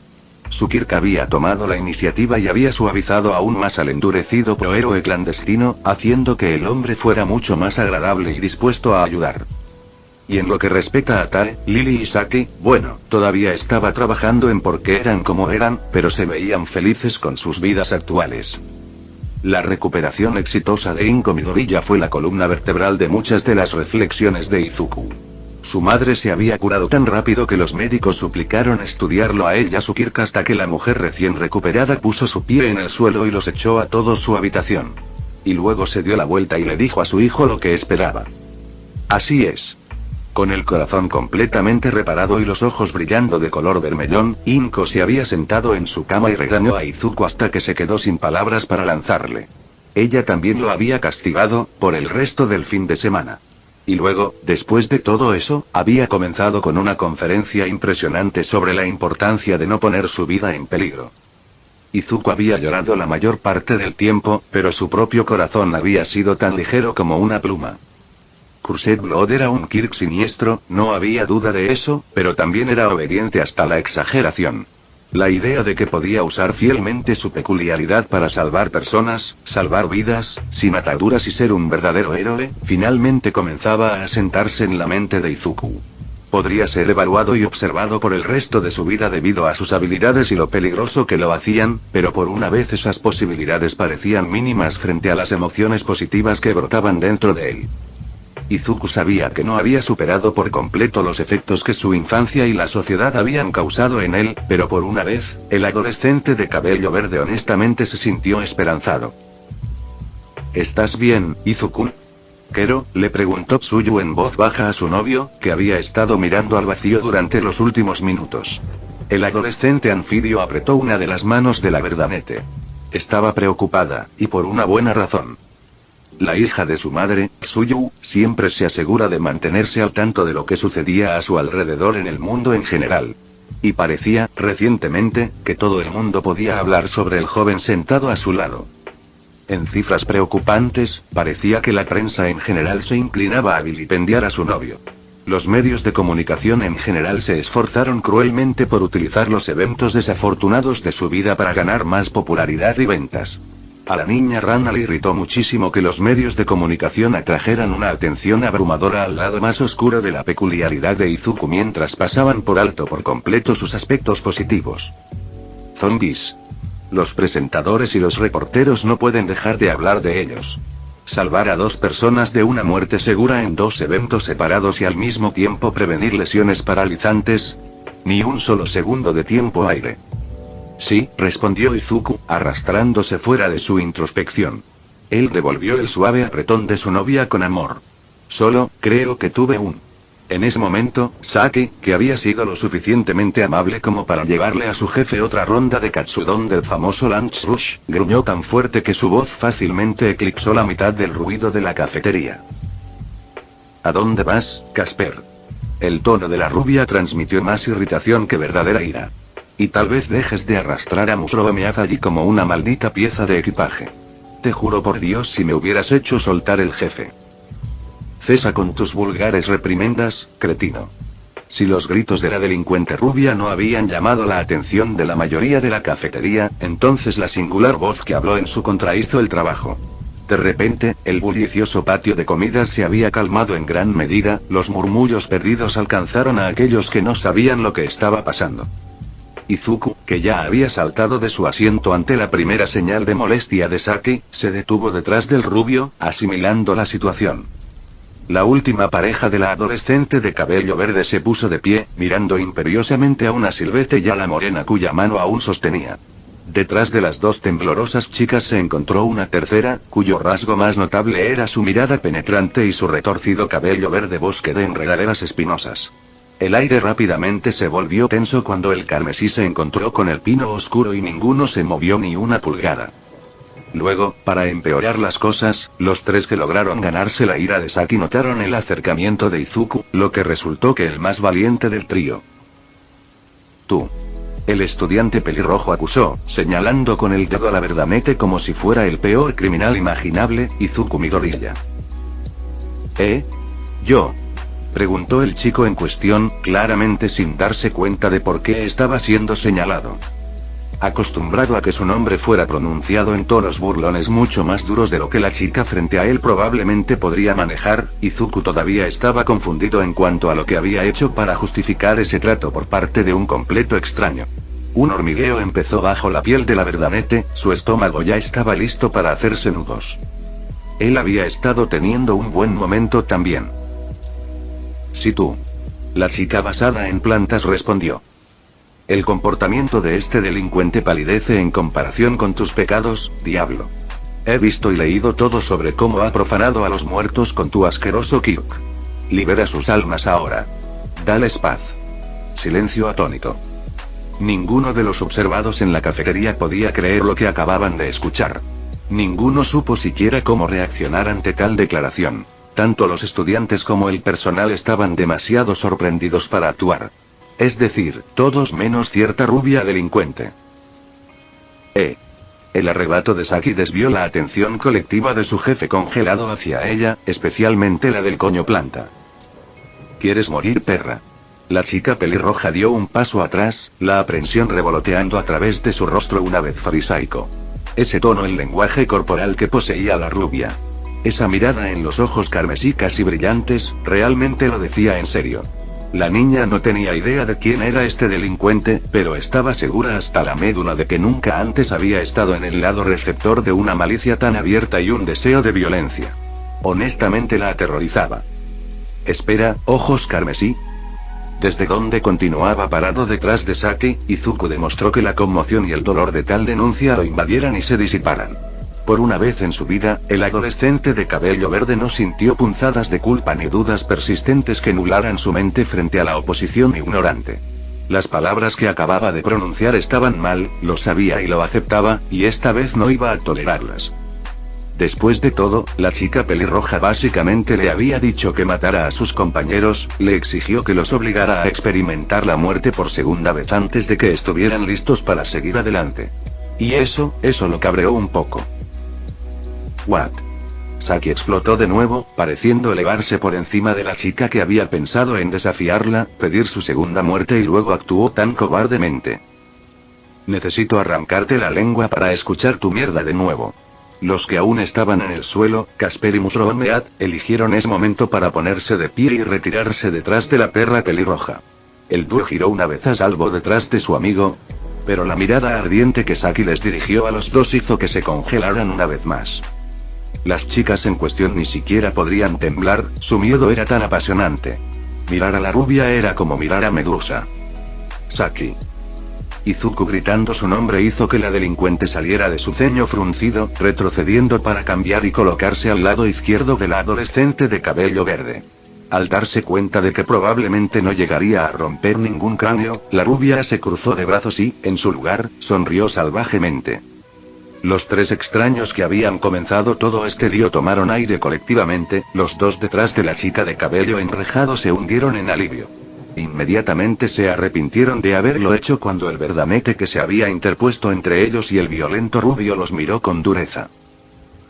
Su Kirk había tomado la iniciativa y había suavizado aún más al endurecido prohéroe clandestino, haciendo que el hombre fuera mucho más agradable y dispuesto a ayudar. Y en lo que respecta a Tae, Lily y Saki, bueno, todavía estaba trabajando en por qué eran como eran, pero se veían felices con sus vidas actuales. La recuperación exitosa de Inko Midoriya fue la columna vertebral de muchas de las reflexiones de Izuku. Su madre se había curado tan rápido que los médicos suplicaron estudiarlo a él y a su Kirk hasta que la mujer recién recuperada puso su pie en el suelo y los echó a todos su habitación. Y luego se dio la vuelta y le dijo a su hijo lo que esperaba. Así es. Con el corazón completamente reparado y los ojos brillando de color vermellón, Inko se había sentado en su cama y regañó a Izuku hasta que se quedó sin palabras para lanzarle. Ella también lo había castigado, por el resto del fin de semana. Y luego, después de todo eso, había comenzado con una conferencia impresionante sobre la importancia de no poner su vida en peligro. Izuku había llorado la mayor parte del tiempo, pero su propio corazón había sido tan ligero como una pluma. Cursed Blood era un Kirk siniestro, no había duda de eso, pero también era obediente hasta la exageración. La idea de que podía usar fielmente su peculiaridad para salvar personas, salvar vidas, sin ataduras y ser un verdadero héroe, finalmente comenzaba a asentarse en la mente de Izuku. Podría ser evaluado y observado por el resto de su vida debido a sus habilidades y lo peligroso que lo hacían, pero por una vez esas posibilidades parecían mínimas frente a las emociones positivas que brotaban dentro de él. Izuku sabía que no había superado por completo los efectos que su infancia y la sociedad habían causado en él, pero por una vez, el adolescente de cabello verde honestamente se sintió esperanzado. ¿Estás bien, Izuku? Kero, le preguntó Tsuyu en voz baja a su novio, que había estado mirando al vacío durante los últimos minutos. El adolescente anfibio apretó una de las manos de la verdanete. Estaba preocupada, y por una buena razón. La hija de su madre, Tsuyu, siempre se asegura de mantenerse al tanto de lo que sucedía a su alrededor en el mundo en general. Y parecía, recientemente, que todo el mundo podía hablar sobre el joven sentado a su lado. En cifras preocupantes, parecía que la prensa en general se inclinaba a vilipendiar a su novio. Los medios de comunicación en general se esforzaron cruelmente por utilizar los eventos desafortunados de su vida para ganar más popularidad y ventas. A la niña rana le irritó muchísimo que los medios de comunicación atrajeran una atención abrumadora al lado más oscuro de la peculiaridad de Izuku mientras pasaban por alto por completo sus aspectos positivos. Zombies. Los presentadores y los reporteros no pueden dejar de hablar de ellos. Salvar a 2 personas de una muerte segura en 2 eventos separados y al mismo tiempo prevenir lesiones paralizantes. Ni un solo segundo de tiempo aire. Sí, respondió Izuku, arrastrándose fuera de su introspección. Él devolvió el suave apretón de su novia con amor. Solo, creo que tuve un... En ese momento, Saki, que había sido lo suficientemente amable como para llevarle a su jefe otra ronda de katsudon del famoso Lunch Rush, gruñó tan fuerte que su voz fácilmente eclipsó la mitad del ruido de la cafetería. ¿A dónde vas, Casper? El tono de la rubia transmitió más irritación que verdadera ira. Y tal vez dejes de arrastrar a Musroe Miyazaki como una maldita pieza de equipaje. Te juro por Dios si me hubieras hecho soltar el jefe. Cesa con tus vulgares reprimendas, cretino. Si los gritos de la delincuente rubia no habían llamado la atención de la mayoría de la cafetería, entonces la singular voz que habló en su contra hizo el trabajo. De repente, el bullicioso patio de comidas se había calmado en gran medida, los murmullos perdidos alcanzaron a aquellos que no sabían lo que estaba pasando. Izuku, que ya había saltado de su asiento ante la primera señal de molestia de Saki, se detuvo detrás del rubio, asimilando la situación. La última pareja de la adolescente de cabello verde se puso de pie, mirando imperiosamente a una silueta y a la morena cuya mano aún sostenía. Detrás de las 2 temblorosas chicas se encontró una tercera, cuyo rasgo más notable era su mirada penetrante y su retorcido cabello verde bosque de enredaderas espinosas. El aire rápidamente se volvió tenso cuando el carmesí se encontró con el pino oscuro y ninguno se movió ni una pulgada. Luego, para empeorar las cosas, los 3 que lograron ganarse la ira de Saki notaron el acercamiento de Izuku, lo que resultó que el más valiente del trío. Tú. El estudiante pelirrojo acusó, señalando con el dedo a la verdanete como si fuera el peor criminal imaginable, Izuku Midoriya. ¿Yo? Preguntó el chico en cuestión, claramente sin darse cuenta de por qué estaba siendo señalado. Acostumbrado a que su nombre fuera pronunciado en tonos burlones mucho más duros de lo que la chica frente a él probablemente podría manejar, Izuku todavía estaba confundido en cuanto a lo que había hecho para justificar ese trato por parte de un completo extraño. Un hormigueo empezó bajo la piel de la verdanete, su estómago ya estaba listo para hacerse nudos. Él había estado teniendo un buen momento también. Sí tú. La chica basada en plantas respondió. El comportamiento de este delincuente palidece en comparación con tus pecados, diablo. He visto y leído todo sobre cómo ha profanado a los muertos con tu asqueroso Kyuk. Libera sus almas ahora. Dales paz. Silencio atónito. Ninguno de los observados en la cafetería podía creer lo que acababan de escuchar. Ninguno supo siquiera cómo reaccionar ante tal declaración. Tanto los estudiantes como el personal estaban demasiado sorprendidos para actuar. Es decir, todos menos cierta rubia delincuente. El arrebato de Saki desvió la atención colectiva de su jefe congelado hacia ella, especialmente la del coño planta. ¿Quieres morir, perra? La chica pelirroja dio un paso atrás, la aprensión revoloteando a través de su rostro una vez farisaico. Ese tono en lenguaje corporal que poseía la rubia. Esa mirada en los ojos carmesí casi brillantes, realmente lo decía en serio. La niña no tenía idea de quién era este delincuente, pero estaba segura hasta la médula de que nunca antes había estado en el lado receptor de una malicia tan abierta y un deseo de violencia. Honestamente la aterrorizaba. Espera, ojos carmesí. Desde donde continuaba parado detrás de Saki, Izuku demostró que la conmoción y el dolor de tal denuncia lo invadieran y se disiparan. Por una vez en su vida, el adolescente de cabello verde no sintió punzadas de culpa ni dudas persistentes que nublaran su mente frente a la oposición ignorante. Las palabras que acababa de pronunciar estaban mal, lo sabía y lo aceptaba, y esta vez no iba a tolerarlas. Después de todo, la chica pelirroja básicamente le había dicho que matara a sus compañeros, le exigió que los obligara a experimentar la muerte por segunda vez antes de que estuvieran listos para seguir adelante. Y eso lo cabreó un poco. ¿What? Saki explotó de nuevo, pareciendo elevarse por encima de la chica que había pensado en desafiarla, pedir su segunda muerte y luego actuó tan cobardemente. Necesito arrancarte la lengua para escuchar tu mierda de nuevo. Los que aún estaban en el suelo, Casper y Musromeat, eligieron ese momento para ponerse de pie y retirarse detrás de la perra pelirroja. El dúo giró una vez a salvo detrás de su amigo, pero la mirada ardiente que Saki les dirigió a los dos hizo que se congelaran una vez más. Las chicas en cuestión ni siquiera podrían temblar, su miedo era tan apasionante. Mirar a la rubia era como mirar a Medusa. Saki. Izuku gritando su nombre hizo que la delincuente saliera de su ceño fruncido, retrocediendo para cambiar y colocarse al lado izquierdo del adolescente de cabello verde. Al darse cuenta de que probablemente no llegaría a romper ningún cráneo, la rubia se cruzó de brazos y, en su lugar, sonrió salvajemente. Los tres extraños que habían comenzado todo este lío tomaron aire colectivamente, los dos detrás de la chica de cabello enrejado se hundieron en alivio. Inmediatamente se arrepintieron de haberlo hecho cuando el verdamete que se había interpuesto entre ellos y el violento rubio los miró con dureza.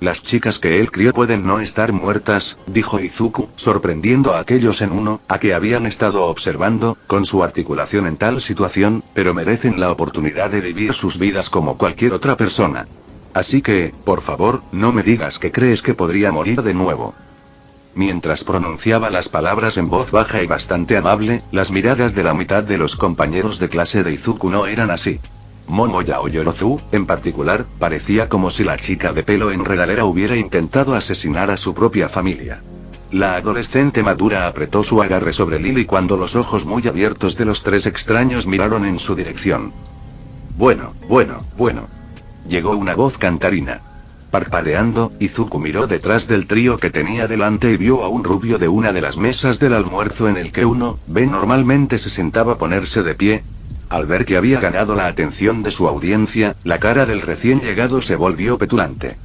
Las chicas que él crió pueden no estar muertas, dijo Izuku, sorprendiendo a aquellos en uno, a que habían estado observando, con su articulación en tal situación, pero merecen la oportunidad de vivir sus vidas como cualquier otra persona. Así que, por favor, no me digas que crees que podría morir de nuevo. Mientras pronunciaba las palabras en voz baja y bastante amable, las miradas de la mitad de los compañeros de clase de Izuku no eran así. Momoya o Yorozu, en particular, parecía como si la chica de pelo enredadera hubiera intentado asesinar a su propia familia. La adolescente madura apretó su agarre sobre Lily cuando los ojos muy abiertos de los tres extraños miraron en su dirección. Bueno. Llegó una voz cantarina. Parpadeando, Izuku miró detrás del trío que tenía delante y vio a un rubio de una de las mesas del almuerzo en el que uno, normalmente se sentaba a ponerse de pie. Al ver que había ganado la atención de su audiencia, la cara del recién llegado se volvió petulante.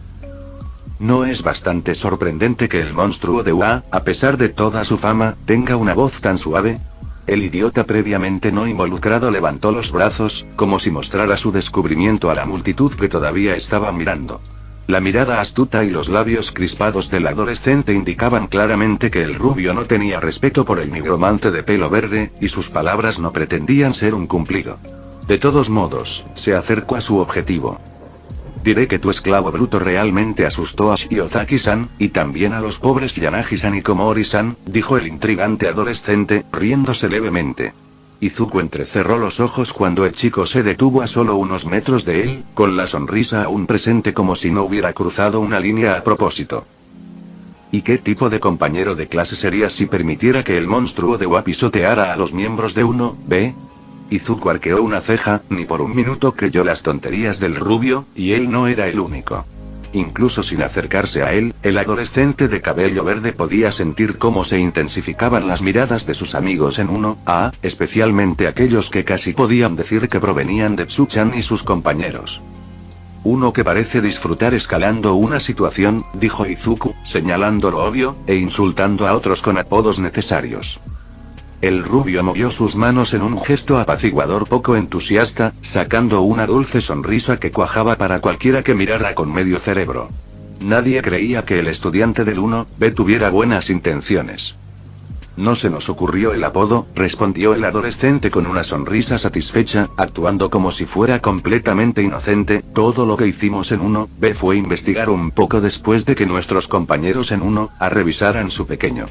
¿No es bastante sorprendente que el monstruo de UA, a pesar de toda su fama, tenga una voz tan suave? El idiota previamente no involucrado levantó los brazos, como si mostrara su descubrimiento a la multitud que todavía estaba mirando. La mirada astuta y los labios crispados del adolescente indicaban claramente que el rubio no tenía respeto por el nigromante de pelo verde, y sus palabras no pretendían ser un cumplido. De todos modos, se acercó a su objetivo. Diré que tu esclavo bruto realmente asustó a Shiozaki-san, y también a los pobres Yanagi-san y Komori-san, dijo el intrigante adolescente, riéndose levemente. Izuku entrecerró los ojos cuando el chico se detuvo a solo unos metros de él, con la sonrisa aún presente como si no hubiera cruzado una línea a propósito. ¿Y qué tipo de compañero de clase sería si permitiera que el monstruo de UA pisoteara a los miembros de 1B? Izuku arqueó una ceja, ni por un minuto creyó las tonterías del rubio, y él no era el único. Incluso sin acercarse a él, el adolescente de cabello verde podía sentir cómo se intensificaban las miradas de sus amigos en 1A, especialmente aquellos que casi podían decir que provenían de Tsuchan y sus compañeros. Uno que parece disfrutar escalando una situación, dijo Izuku, señalando lo obvio, e insultando a otros con apodos necesarios. El rubio movió sus manos en un gesto apaciguador poco entusiasta, sacando una dulce sonrisa que cuajaba para cualquiera que mirara con medio cerebro. Nadie creía que el estudiante del 1B tuviera buenas intenciones. No se nos ocurrió el apodo, respondió el adolescente con una sonrisa satisfecha, actuando como si fuera completamente inocente. Todo lo que hicimos en 1B fue investigar un poco después de que nuestros compañeros en 1A revisaran su pequeño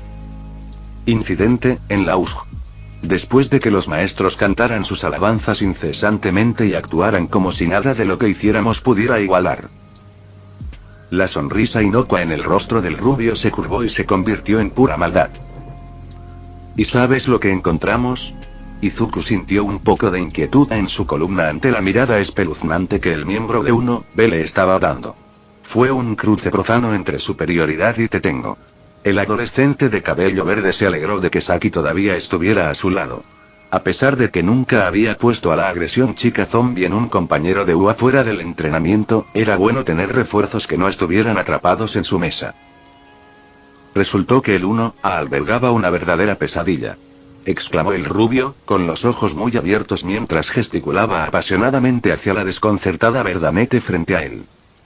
incidente en la USG. Después de que los maestros cantaran sus alabanzas incesantemente y actuaran como si nada de lo que hiciéramos pudiera igualar. La sonrisa inocua en el rostro del rubio se curvó y se convirtió en pura maldad. ¿Y sabes lo que encontramos? Izuku sintió un poco de inquietud en su columna ante la mirada espeluznante que el miembro de 1B le estaba dando. Fue un cruce profano entre superioridad y te tengo. El adolescente de cabello verde se alegró de que Saki todavía estuviera a su lado. A pesar de que nunca había puesto a la agresión chica zombie en un compañero de UA fuera del entrenamiento, era bueno tener refuerzos que no estuvieran atrapados en su mesa. Resultó que el 1A albergaba una verdadera pesadilla. Exclamó el rubio, con los ojos muy abiertos mientras gesticulaba apasionadamente hacia la desconcertada Verdanete frente a él.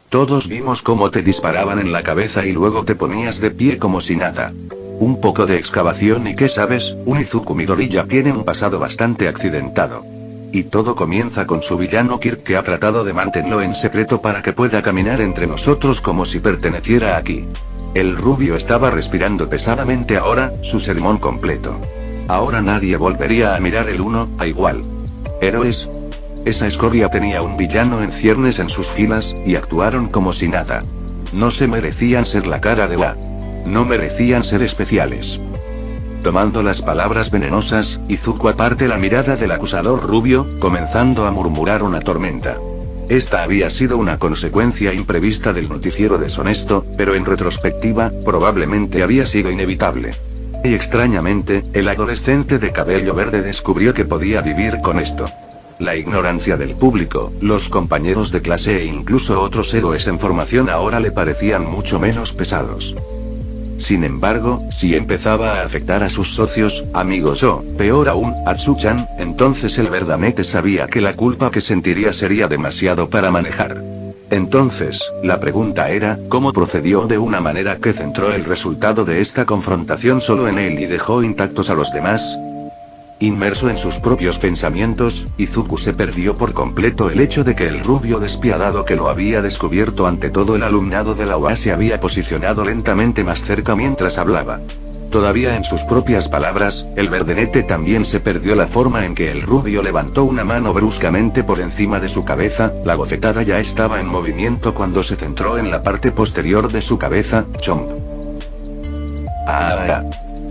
Todos vimos cómo te disparaban en la cabeza y luego te ponías de pie como si nada. Un poco de excavación y ¿qué sabes? Un Izuku Midori ya tiene un pasado bastante accidentado. Y todo comienza con su villano Kirk, que ha tratado de mantenerlo en secreto para que pueda caminar entre nosotros como si perteneciera aquí. El rubio estaba respirando pesadamente ahora, su sermón completo. Ahora nadie volvería a mirar el 1A igual. ¿Héroes? Esa escoria tenía un villano en ciernes en sus filas, y actuaron como si nada. No se merecían ser la cara de UA. No merecían ser especiales. Tomando las palabras venenosas, Izuku aparte la mirada del acusador rubio, comenzando a murmurar una tormenta. Esta había sido una consecuencia imprevista del noticiero deshonesto, pero en retrospectiva, probablemente había sido inevitable. Y extrañamente, el adolescente de cabello verde descubrió que podía vivir con esto. La ignorancia del público, los compañeros de clase e incluso otros héroes en formación ahora le parecían mucho menos pesados. Sin embargo, si empezaba a afectar a sus socios, amigos o, peor aún, a Tsuchan, entonces el Verdanete sabía que la culpa que sentiría sería demasiado para manejar. Entonces, la pregunta era, ¿cómo procedió de una manera que centró el resultado de esta confrontación solo en él y dejó intactos a los demás? Inmerso en sus propios pensamientos, Izuku se perdió por completo el hecho de que el rubio despiadado que lo había descubierto ante todo el alumnado de la UA se había posicionado lentamente más cerca mientras hablaba. Todavía en sus propias palabras, el Verdanete también se perdió la forma en que el rubio levantó una mano bruscamente por encima de su cabeza, la bofetada ya estaba en movimiento cuando se centró en la parte posterior de su cabeza, chomp.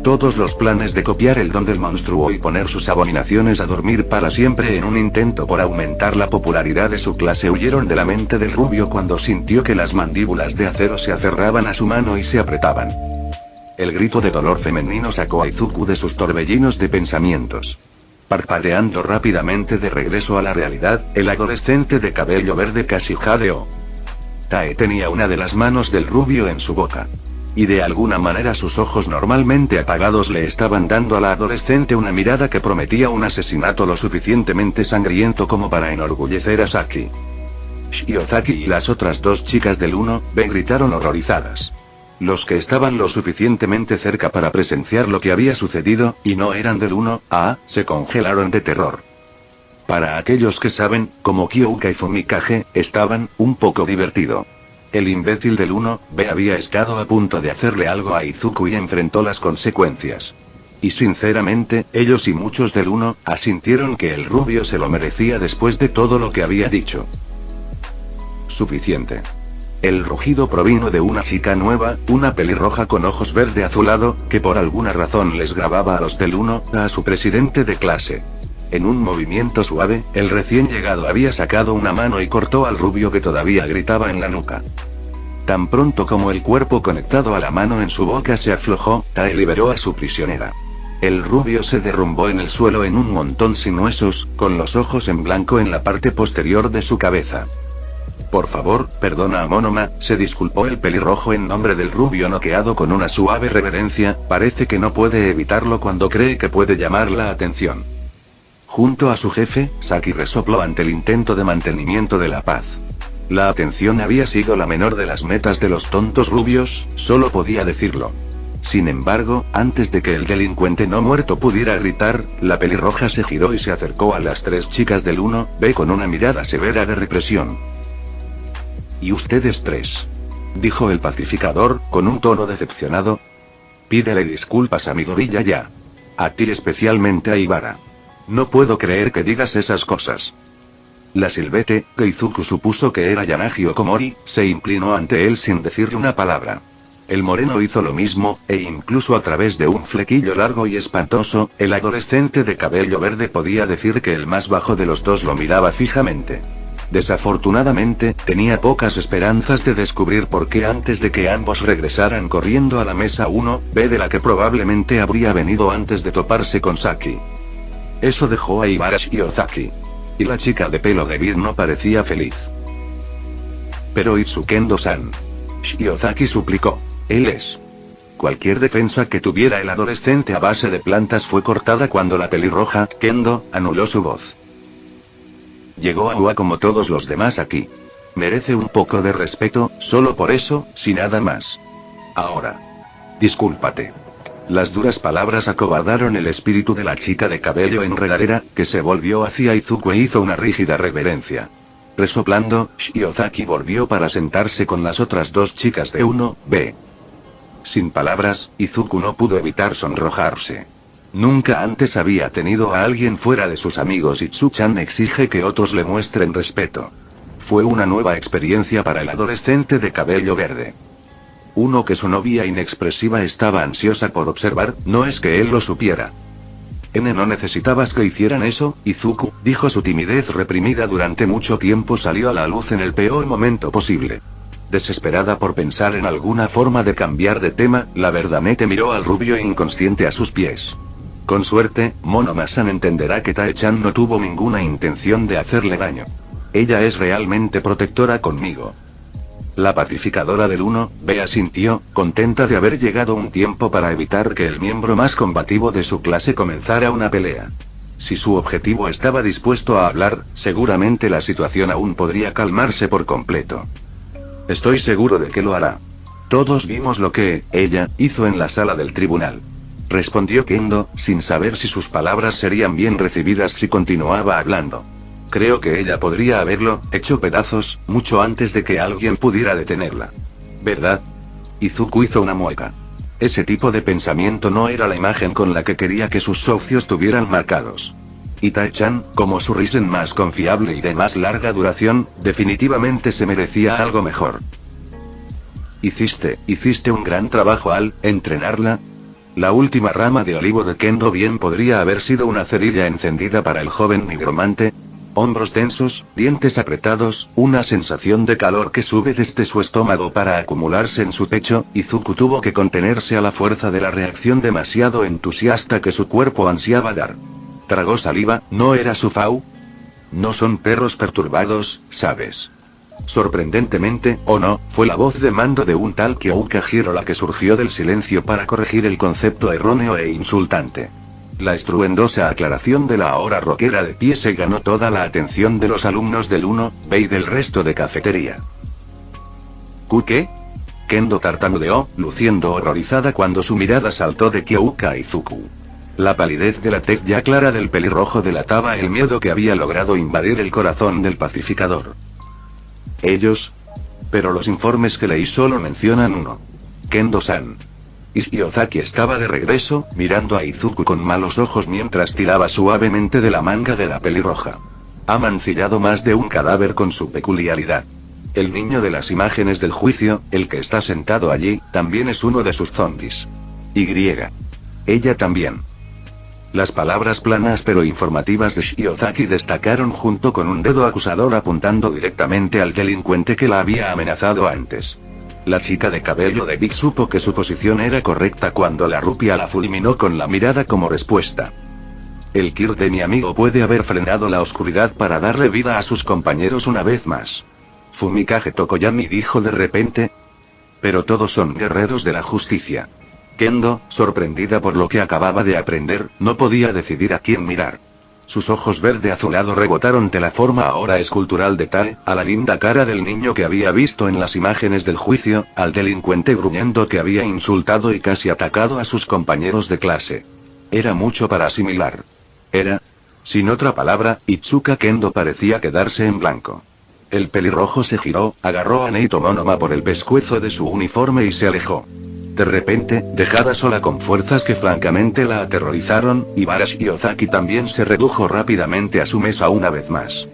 Todos los planes de copiar el don del monstruo y poner sus abominaciones a dormir para siempre en un intento por aumentar la popularidad de su clase huyeron de la mente del rubio cuando sintió que las mandíbulas de acero se aferraban a su mano y se apretaban. El grito de dolor femenino sacó a Izuku de sus torbellinos de pensamientos. Parpadeando rápidamente de regreso a la realidad, el adolescente de cabello verde casi jadeó. Tae tenía una de las manos del rubio en su boca. Y de alguna manera sus ojos normalmente apagados le estaban dando a la adolescente una mirada que prometía un asesinato lo suficientemente sangriento como para enorgullecer a Saki. Shiozaki y las otras dos chicas del 1B gritaron horrorizadas. Los que estaban lo suficientemente cerca para presenciar lo que había sucedido, y no eran del 1A, se congelaron de terror. Para aquellos que saben, como Kyouka y Fumikage, estaban, un poco divertido. El imbécil del 1B había estado a punto de hacerle algo a Izuku y enfrentó las consecuencias. Y sinceramente, ellos y muchos del 1A sintieron que el rubio se lo merecía después de todo lo que había dicho. Suficiente. El rugido provino de una chica nueva, una pelirroja con ojos verde azulado, que por alguna razón les grababa a los del 1A a su presidente de clase. En un movimiento suave, el recién llegado había sacado una mano y cortó al rubio que todavía gritaba en la nuca. Tan pronto como el cuerpo conectado a la mano en su boca se aflojó, Tae liberó a su prisionera. El rubio se derrumbó en el suelo en un montón sin huesos, con los ojos en blanco en la parte posterior de su cabeza. Por favor, perdona a Monoma, se disculpó el pelirrojo en nombre del rubio noqueado con una suave reverencia, parece que no puede evitarlo cuando cree que puede llamar la atención. Junto a su jefe, Saki resopló ante el intento de mantenimiento de la paz. La atención había sido la menor de las metas de los tontos rubios, solo podía decirlo. Sin embargo, antes de que el delincuente no muerto pudiera gritar, la pelirroja se giró y se acercó a las tres chicas del 1B con una mirada severa de represión. ¿Y ustedes tres?, dijo el pacificador, con un tono decepcionado. Pídele disculpas a Midoriya ya. A ti especialmente a Ibara. No puedo creer que digas esas cosas. La silbete, que Izuku supuso que era Yanagi Okomori, se inclinó ante él sin decirle una palabra. El moreno hizo lo mismo, e incluso a través de un flequillo largo y espantoso, el adolescente de cabello verde podía decir que el más bajo de los dos lo miraba fijamente. Desafortunadamente, tenía pocas esperanzas de descubrir por qué antes de que ambos regresaran corriendo a la mesa 1B de la que probablemente habría venido antes de toparse con Saki. Eso dejó a Ibarashi Ozaki. Y la chica de pelo de vir no parecía feliz. Pero Itsukendo-san. Shiozaki suplicó. Él es. Cualquier defensa que tuviera el adolescente a base de plantas fue cortada cuando la pelirroja, Kendo, anuló su voz. Llegó a Ua como todos los demás aquí. Merece un poco de respeto, solo por eso, si nada más. Ahora. Discúlpate. Las duras palabras acobardaron el espíritu de la chica de cabello enredadera, que se volvió hacia Izuku e hizo una rígida reverencia. Resoplando, Shiozaki volvió para sentarse con las otras dos chicas de 1B. Sin palabras, Izuku no pudo evitar sonrojarse. Nunca antes había tenido a alguien fuera de sus amigos y Tsu-chan exige que otros le muestren respeto. Fue una nueva experiencia para el adolescente de cabello verde. Uno que su novia inexpresiva estaba ansiosa por observar, no es que él lo supiera. No necesitabas que hicieran eso, Izuku, dijo. Su timidez reprimida durante mucho tiempo salió a la luz en el peor momento posible. Desesperada por pensar en alguna forma de cambiar de tema, la verdamete miró al rubio inconsciente a sus pies. Con suerte, Monomasan entenderá que Tae-chan no tuvo ninguna intención de hacerle daño. Ella es realmente protectora conmigo. La pacificadora del 1B asintió, contenta de haber llegado un tiempo para evitar que el miembro más combativo de su clase comenzara una pelea. Si su objetivo estaba dispuesto a hablar, seguramente la situación aún podría calmarse por completo. Estoy seguro de que lo hará. Todos vimos lo que ella hizo en la sala del tribunal. Respondió Kendo, sin saber si sus palabras serían bien recibidas si continuaba hablando. Creo que ella podría haberlo hecho pedazos, mucho antes de que alguien pudiera detenerla. ¿Verdad? Izuku hizo una mueca. Ese tipo de pensamiento no era la imagen con la que quería que sus socios tuvieran marcados. Y Tae-chan, como su risen más confiable y de más larga duración, definitivamente se merecía algo mejor. Hiciste un gran trabajo al entrenarla. La última rama de olivo de Kendo bien podría haber sido una cerilla encendida para el joven nigromante. Hombros tensos, dientes apretados, una sensación de calor que sube desde su estómago para acumularse en su pecho. Izuku tuvo que contenerse a la fuerza de la reacción demasiado entusiasta que su cuerpo ansiaba dar. Tragó saliva. ¿No era su Fau? No son perros perturbados, ¿sabes? Sorprendentemente, o no, fue la voz de mando de un tal Kyouka Hiro la que surgió del silencio para corregir el concepto erróneo e insultante. La estruendosa aclaración de la ahora rockera de pie se ganó toda la atención de los alumnos del 1B y del resto de cafetería. ¿Qué? Kendo tartamudeó, luciendo horrorizada cuando su mirada saltó de Kyouka a Izuku. La palidez de la tez ya clara del pelirrojo delataba el miedo que había logrado invadir el corazón del pacificador. Ellos. Pero los informes que leí solo mencionan uno. Kendo-san. Shiozaki estaba de regreso, mirando a Izuku con malos ojos mientras tiraba suavemente de la manga de la pelirroja. Ha mancillado más de un cadáver con su peculiaridad. El niño de las imágenes del juicio, el que está sentado allí, también es uno de sus zombies. Ella también. Las palabras planas pero informativas de Shiozaki destacaron junto con un dedo acusador apuntando directamente al delincuente que la había amenazado antes. La chica de cabello de Big supo que su posición era correcta cuando la rupia la fulminó con la mirada como respuesta. El Kir de mi amigo puede haber frenado la oscuridad para darle vida a sus compañeros una vez más. Fumikage Tokoyami dijo de repente. Pero todos son guerreros de la justicia. Kendo, sorprendida por lo que acababa de aprender, no podía decidir a quién mirar. Sus ojos verde azulado rebotaron de la forma ahora escultural de Tae, a la linda cara del niño que había visto en las imágenes del juicio, al delincuente gruñendo que había insultado y casi atacado a sus compañeros de clase. Era mucho para asimilar. Era. Sin otra palabra, Itsuka Kendo parecía quedarse en blanco. El pelirrojo se giró, agarró a Neito Monoma por el pescuezo de su uniforme y se alejó. De repente, dejada sola con fuerzas que francamente la aterrorizaron, Ibarashi Ozaki también se redujo rápidamente a su mesa una vez más.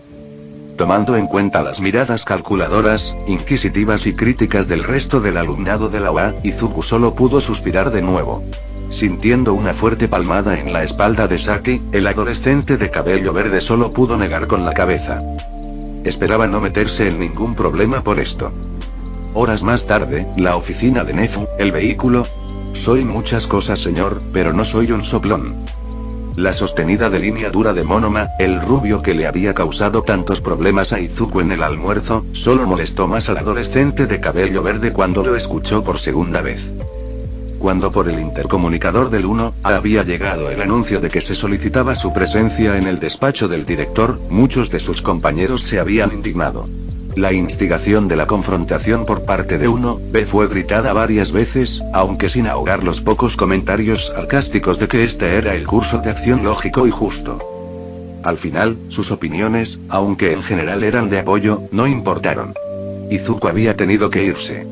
Tomando en cuenta las miradas calculadoras, inquisitivas y críticas del resto del alumnado de la UA, Izuku solo pudo suspirar de nuevo. Sintiendo una fuerte palmada en la espalda de Saki, el adolescente de cabello verde solo pudo negar con la cabeza. Esperaba no meterse en ningún problema por esto. Horas más tarde, la oficina de Nezu, el vehículo. Soy muchas cosas, señor, pero no soy un soplón. La sostenida de línea dura de Monoma, el rubio que le había causado tantos problemas a Izuku en el almuerzo, solo molestó más al adolescente de cabello verde cuando lo escuchó por segunda vez. Cuando por el intercomunicador del 1A había llegado el anuncio de que se solicitaba su presencia en el despacho del director, muchos de sus compañeros se habían indignado. La instigación de la confrontación por parte de 1B fue gritada varias veces, aunque sin ahogar los pocos comentarios sarcásticos de que este era el curso de acción lógico y justo. Al final, sus opiniones, aunque en general eran de apoyo, no importaron. Izuku había tenido que irse.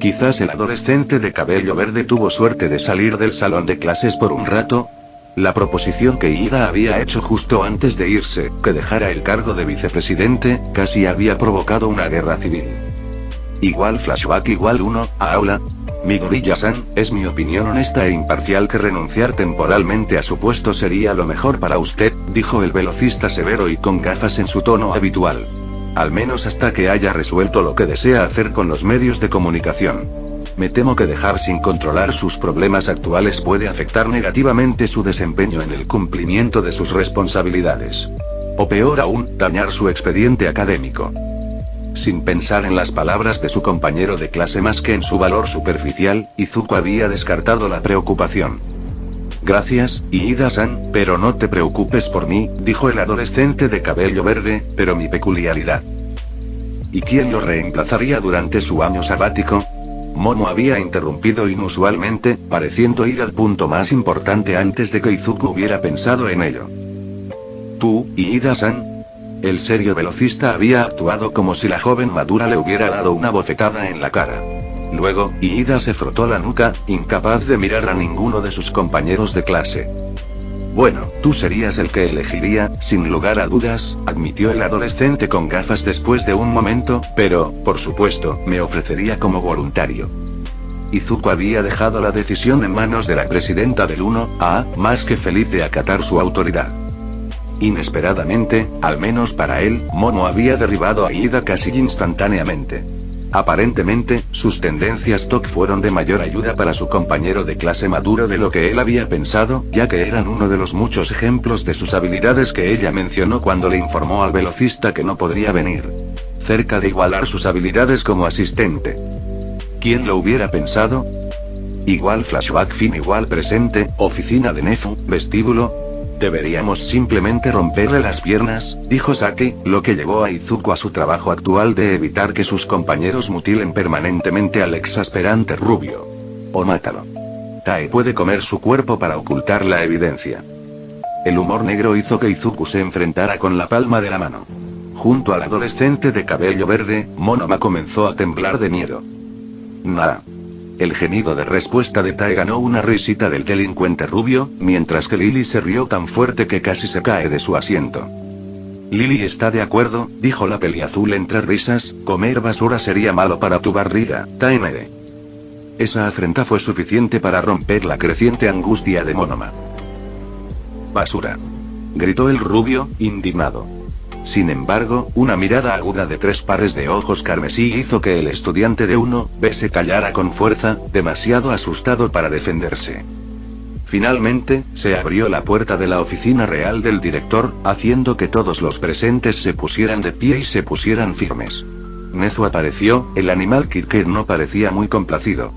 Quizás el adolescente de cabello verde tuvo suerte de salir del salón de clases por un rato. La proposición que Ida había hecho justo antes de irse, que dejara el cargo de vicepresidente, casi había provocado una guerra civil. Igual flashback igual 1, a aula. Midoriya-san, es mi opinión honesta e imparcial que renunciar temporalmente a su puesto sería lo mejor para usted, dijo el velocista severo y con gafas en su tono habitual. Al menos hasta que haya resuelto lo que desea hacer con los medios de comunicación. Me temo que dejar sin controlar sus problemas actuales puede afectar negativamente su desempeño en el cumplimiento de sus responsabilidades. O peor aún, dañar su expediente académico. Sin pensar en las palabras de su compañero de clase más que en su valor superficial, Izuku había descartado la preocupación. Gracias, Iida-san, pero no te preocupes por mí, dijo el adolescente de cabello verde, pero mi peculiaridad. ¿Y quién lo reemplazaría durante su año sabático? Momo había interrumpido inusualmente, pareciendo ir al punto más importante antes de que Izuku hubiera pensado en ello. ¿Tú, Iida-san? El serio velocista había actuado como si la joven madura le hubiera dado una bofetada en la cara. Luego, Iida se frotó la nuca, incapaz de mirar a ninguno de sus compañeros de clase. Bueno, tú serías el que elegiría, sin lugar a dudas, admitió el adolescente con gafas después de un momento, pero, por supuesto, me ofrecería como voluntario. Izuku había dejado la decisión en manos de la presidenta del 1A, más que feliz de acatar su autoridad. Inesperadamente, al menos para él, Momo había derribado a Iida casi instantáneamente. Aparentemente, sus tendencias TOC fueron de mayor ayuda para su compañero de clase maduro de lo que él había pensado, ya que eran uno de los muchos ejemplos de sus habilidades que ella mencionó cuando le informó al velocista que no podría venir. Cerca de igualar sus habilidades como asistente. ¿Quién lo hubiera pensado? Igual flashback fin igual presente, oficina de Nezu, vestíbulo. Deberíamos simplemente romperle las piernas, dijo Saki, lo que llevó a Izuku a su trabajo actual de evitar que sus compañeros mutilen permanentemente al exasperante rubio. O mátalo. Tae puede comer su cuerpo para ocultar la evidencia. El humor negro hizo que Izuku se enfrentara con la palma de la mano. Junto al adolescente de cabello verde, Monoma comenzó a temblar de miedo. Nah. El gemido de respuesta de Tae ganó una risita del delincuente rubio, mientras que Lily se rió tan fuerte que casi se cae de su asiento. Lily está de acuerdo, dijo la peliazul entre risas, comer basura sería malo para tu barriga, Tae. Esa afrenta fue suficiente para romper la creciente angustia de Monoma. Basura. Gritó el rubio, indignado. Sin embargo, una mirada aguda de 3 pares de ojos carmesí hizo que el estudiante de 1B se callara con fuerza, demasiado asustado para defenderse. Finalmente, se abrió la puerta de la oficina real del director, haciendo que todos los presentes se pusieran de pie y se pusieran firmes. Nezu apareció, el animal Kirker no parecía muy complacido.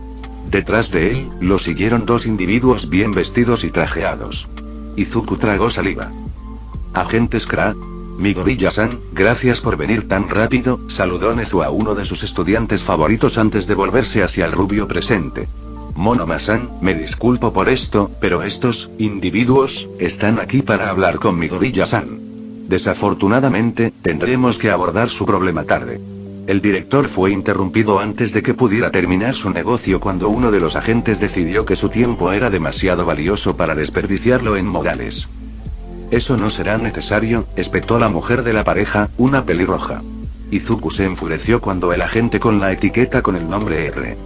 Detrás de él, lo siguieron 2 individuos bien vestidos y trajeados. Izuku tragó saliva. Agente Skra. Midoriya-san, gracias por venir tan rápido, saludó Nezu a uno de sus estudiantes favoritos antes de volverse hacia el rubio presente. Monoma-san, me disculpo por esto, pero estos individuos están aquí para hablar con Midoriya-san. Desafortunadamente, tendremos que abordar su problema tarde. El director fue interrumpido antes de que pudiera terminar su negocio cuando uno de los agentes decidió que su tiempo era demasiado valioso para desperdiciarlo en modales. Eso no será necesario, espetó la mujer de la pareja, una pelirroja. Izuku se enfureció cuando el agente con la etiqueta con el nombre R.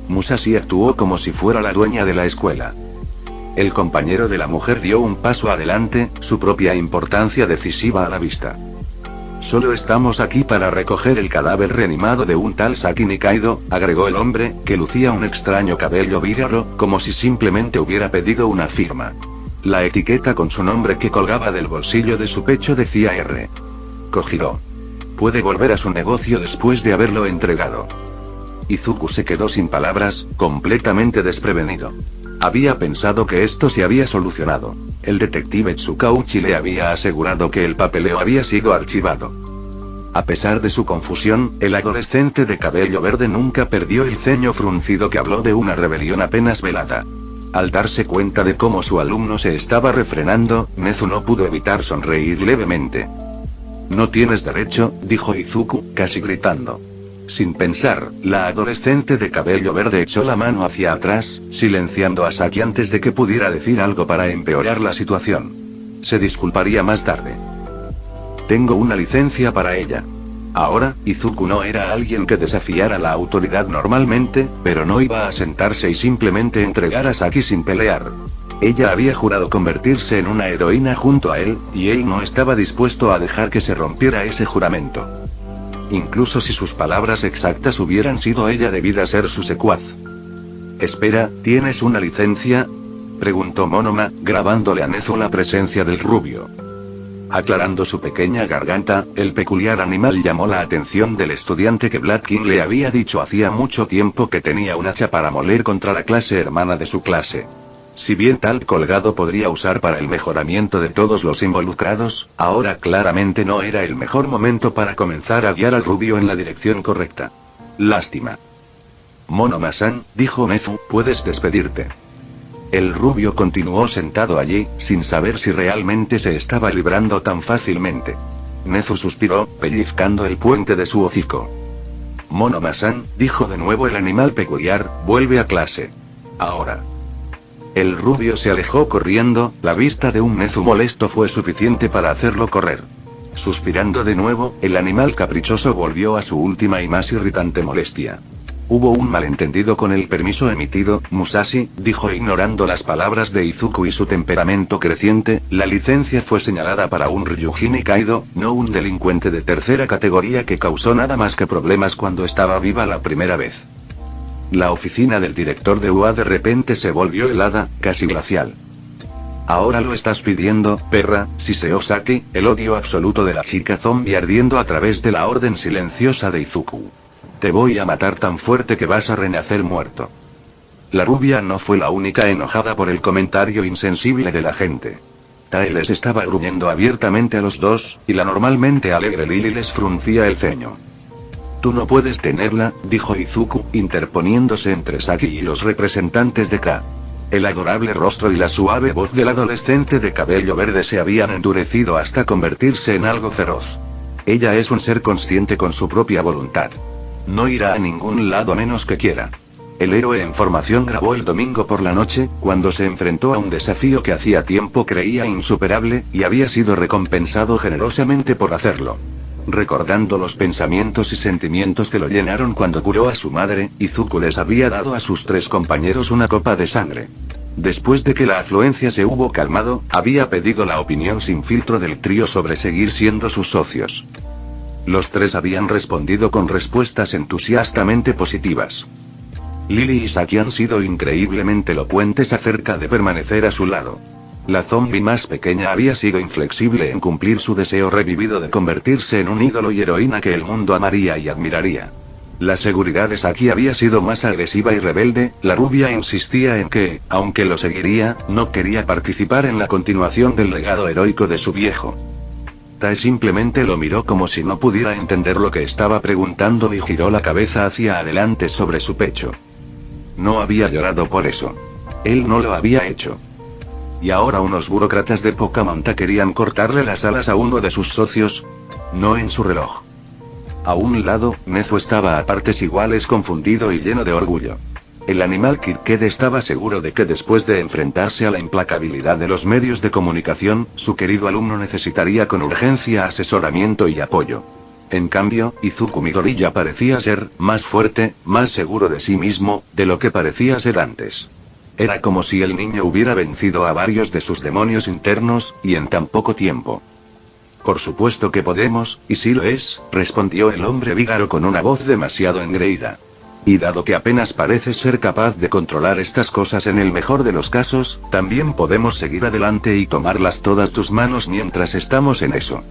Musashi actuó como si fuera la dueña de la escuela. El compañero de la mujer dio un paso adelante, su propia importancia decisiva a la vista. Solo estamos aquí para recoger el cadáver reanimado de un tal Saki Nikaido, agregó el hombre, que lucía un extraño cabello vígaro, como si simplemente hubiera pedido una firma. La etiqueta con su nombre que colgaba del bolsillo de su pecho decía R. Kojiro. Puede volver a su negocio después de haberlo entregado. Izuku se quedó sin palabras, completamente desprevenido. Había pensado que esto se había solucionado. El detective Tsukauchi le había asegurado que el papeleo había sido archivado. A pesar de su confusión, el adolescente de cabello verde nunca perdió el ceño fruncido que habló de una rebelión apenas velada. Al darse cuenta de cómo su alumno se estaba refrenando, Nezu no pudo evitar sonreír levemente. No tienes derecho, dijo Izuku, casi gritando. Sin pensar, la adolescente de cabello verde echó la mano hacia atrás, silenciando a Saki antes de que pudiera decir algo para empeorar la situación. Se disculparía más tarde. Tengo una licencia para ella. Ahora, Izuku no era alguien que desafiara la autoridad normalmente, pero no iba a sentarse y simplemente entregar a Saki sin pelear. Ella había jurado convertirse en una heroína junto a él, y él no estaba dispuesto a dejar que se rompiera ese juramento. Incluso si sus palabras exactas hubieran sido ella debida ser su secuaz. Espera, ¿tienes una licencia?, preguntó Monoma, grabándole a Nezu la presencia del rubio. Aclarando su pequeña garganta, el peculiar animal llamó la atención del estudiante que Black King le había dicho hacía mucho tiempo que tenía un hacha para moler contra la clase hermana de su clase. Si bien tal colgado podría usar para el mejoramiento de todos los involucrados, ahora claramente no era el mejor momento para comenzar a guiar al rubio en la dirección correcta. Lástima. Monoma-san, dijo Nezu, puedes despedirte. El rubio continuó sentado allí, sin saber si realmente se estaba librando tan fácilmente. Nezu suspiró, pellizcando el puente de su hocico. Monoma-san, dijo de nuevo el animal peculiar, vuelve a clase. Ahora. El rubio se alejó corriendo, la vista de un Nezu molesto fue suficiente para hacerlo correr. Suspirando de nuevo, el animal caprichoso volvió a su última y más irritante molestia. Hubo un malentendido con el permiso emitido, Musashi, dijo ignorando las palabras de Izuku y su temperamento creciente, la licencia fue señalada para un Ryuji Nikaido, no un delincuente de tercera categoría que causó nada más que problemas cuando estaba viva la primera vez. La oficina del director de UA de repente se volvió helada, casi glacial. Ahora lo estás pidiendo, perra, siseó Saki, el odio absoluto de la chica zombie ardiendo a través de la orden silenciosa de Izuku. Te voy a matar tan fuerte que vas a renacer muerto. La rubia no fue la única enojada por el comentario insensible de la gente. Tae les estaba gruñendo abiertamente a los dos, y la normalmente alegre Lily les fruncía el ceño. Tú no puedes tenerla, dijo Izuku, interponiéndose entre Saki y los representantes de K. El adorable rostro y la suave voz del adolescente de cabello verde se habían endurecido hasta convertirse en algo feroz. Ella es un ser consciente con su propia voluntad. No irá a ningún lado a menos que quiera. El héroe en formación grabó el domingo por la noche, cuando se enfrentó a un desafío que hacía tiempo creía insuperable, y había sido recompensado generosamente por hacerlo. Recordando los pensamientos y sentimientos que lo llenaron cuando curó a su madre, Izuku les había dado a sus tres compañeros una copa de sangre. Después de que la afluencia se hubo calmado, había pedido la opinión sin filtro del trío sobre seguir siendo sus socios. Los tres habían respondido con respuestas entusiastamente positivas. Lily y Saki han sido increíblemente elocuentes acerca de permanecer a su lado. La zombie más pequeña había sido inflexible en cumplir su deseo revivido de convertirse en un ídolo y heroína que el mundo amaría y admiraría. La seguridad de Saki había sido más agresiva y rebelde, la rubia insistía en que, aunque lo seguiría, no quería participar en la continuación del legado heroico de su viejo. Tae simplemente lo miró como si no pudiera entender lo que estaba preguntando y giró la cabeza hacia adelante sobre su pecho. No había llorado por eso. Él no lo había hecho. ¿Y ahora unos burócratas de poca monta querían cortarle las alas a uno de sus socios? No en su reloj. A un lado, Nezu estaba a partes iguales confundido y lleno de orgullo. El animal Kirked estaba seguro de que después de enfrentarse a la implacabilidad de los medios de comunicación, su querido alumno necesitaría con urgencia asesoramiento y apoyo. En cambio, Izuku Midoriya parecía ser más fuerte, más seguro de sí mismo, de lo que parecía ser antes. Era como si el niño hubiera vencido a varios de sus demonios internos, y en tan poco tiempo. Por supuesto que podemos, y sí lo es, respondió el hombre vígaro con una voz demasiado engreída. Y dado que apenas pareces ser capaz de controlar estas cosas en el mejor de los casos, también podemos seguir adelante y tomarlas todas tus manos mientras estamos en eso.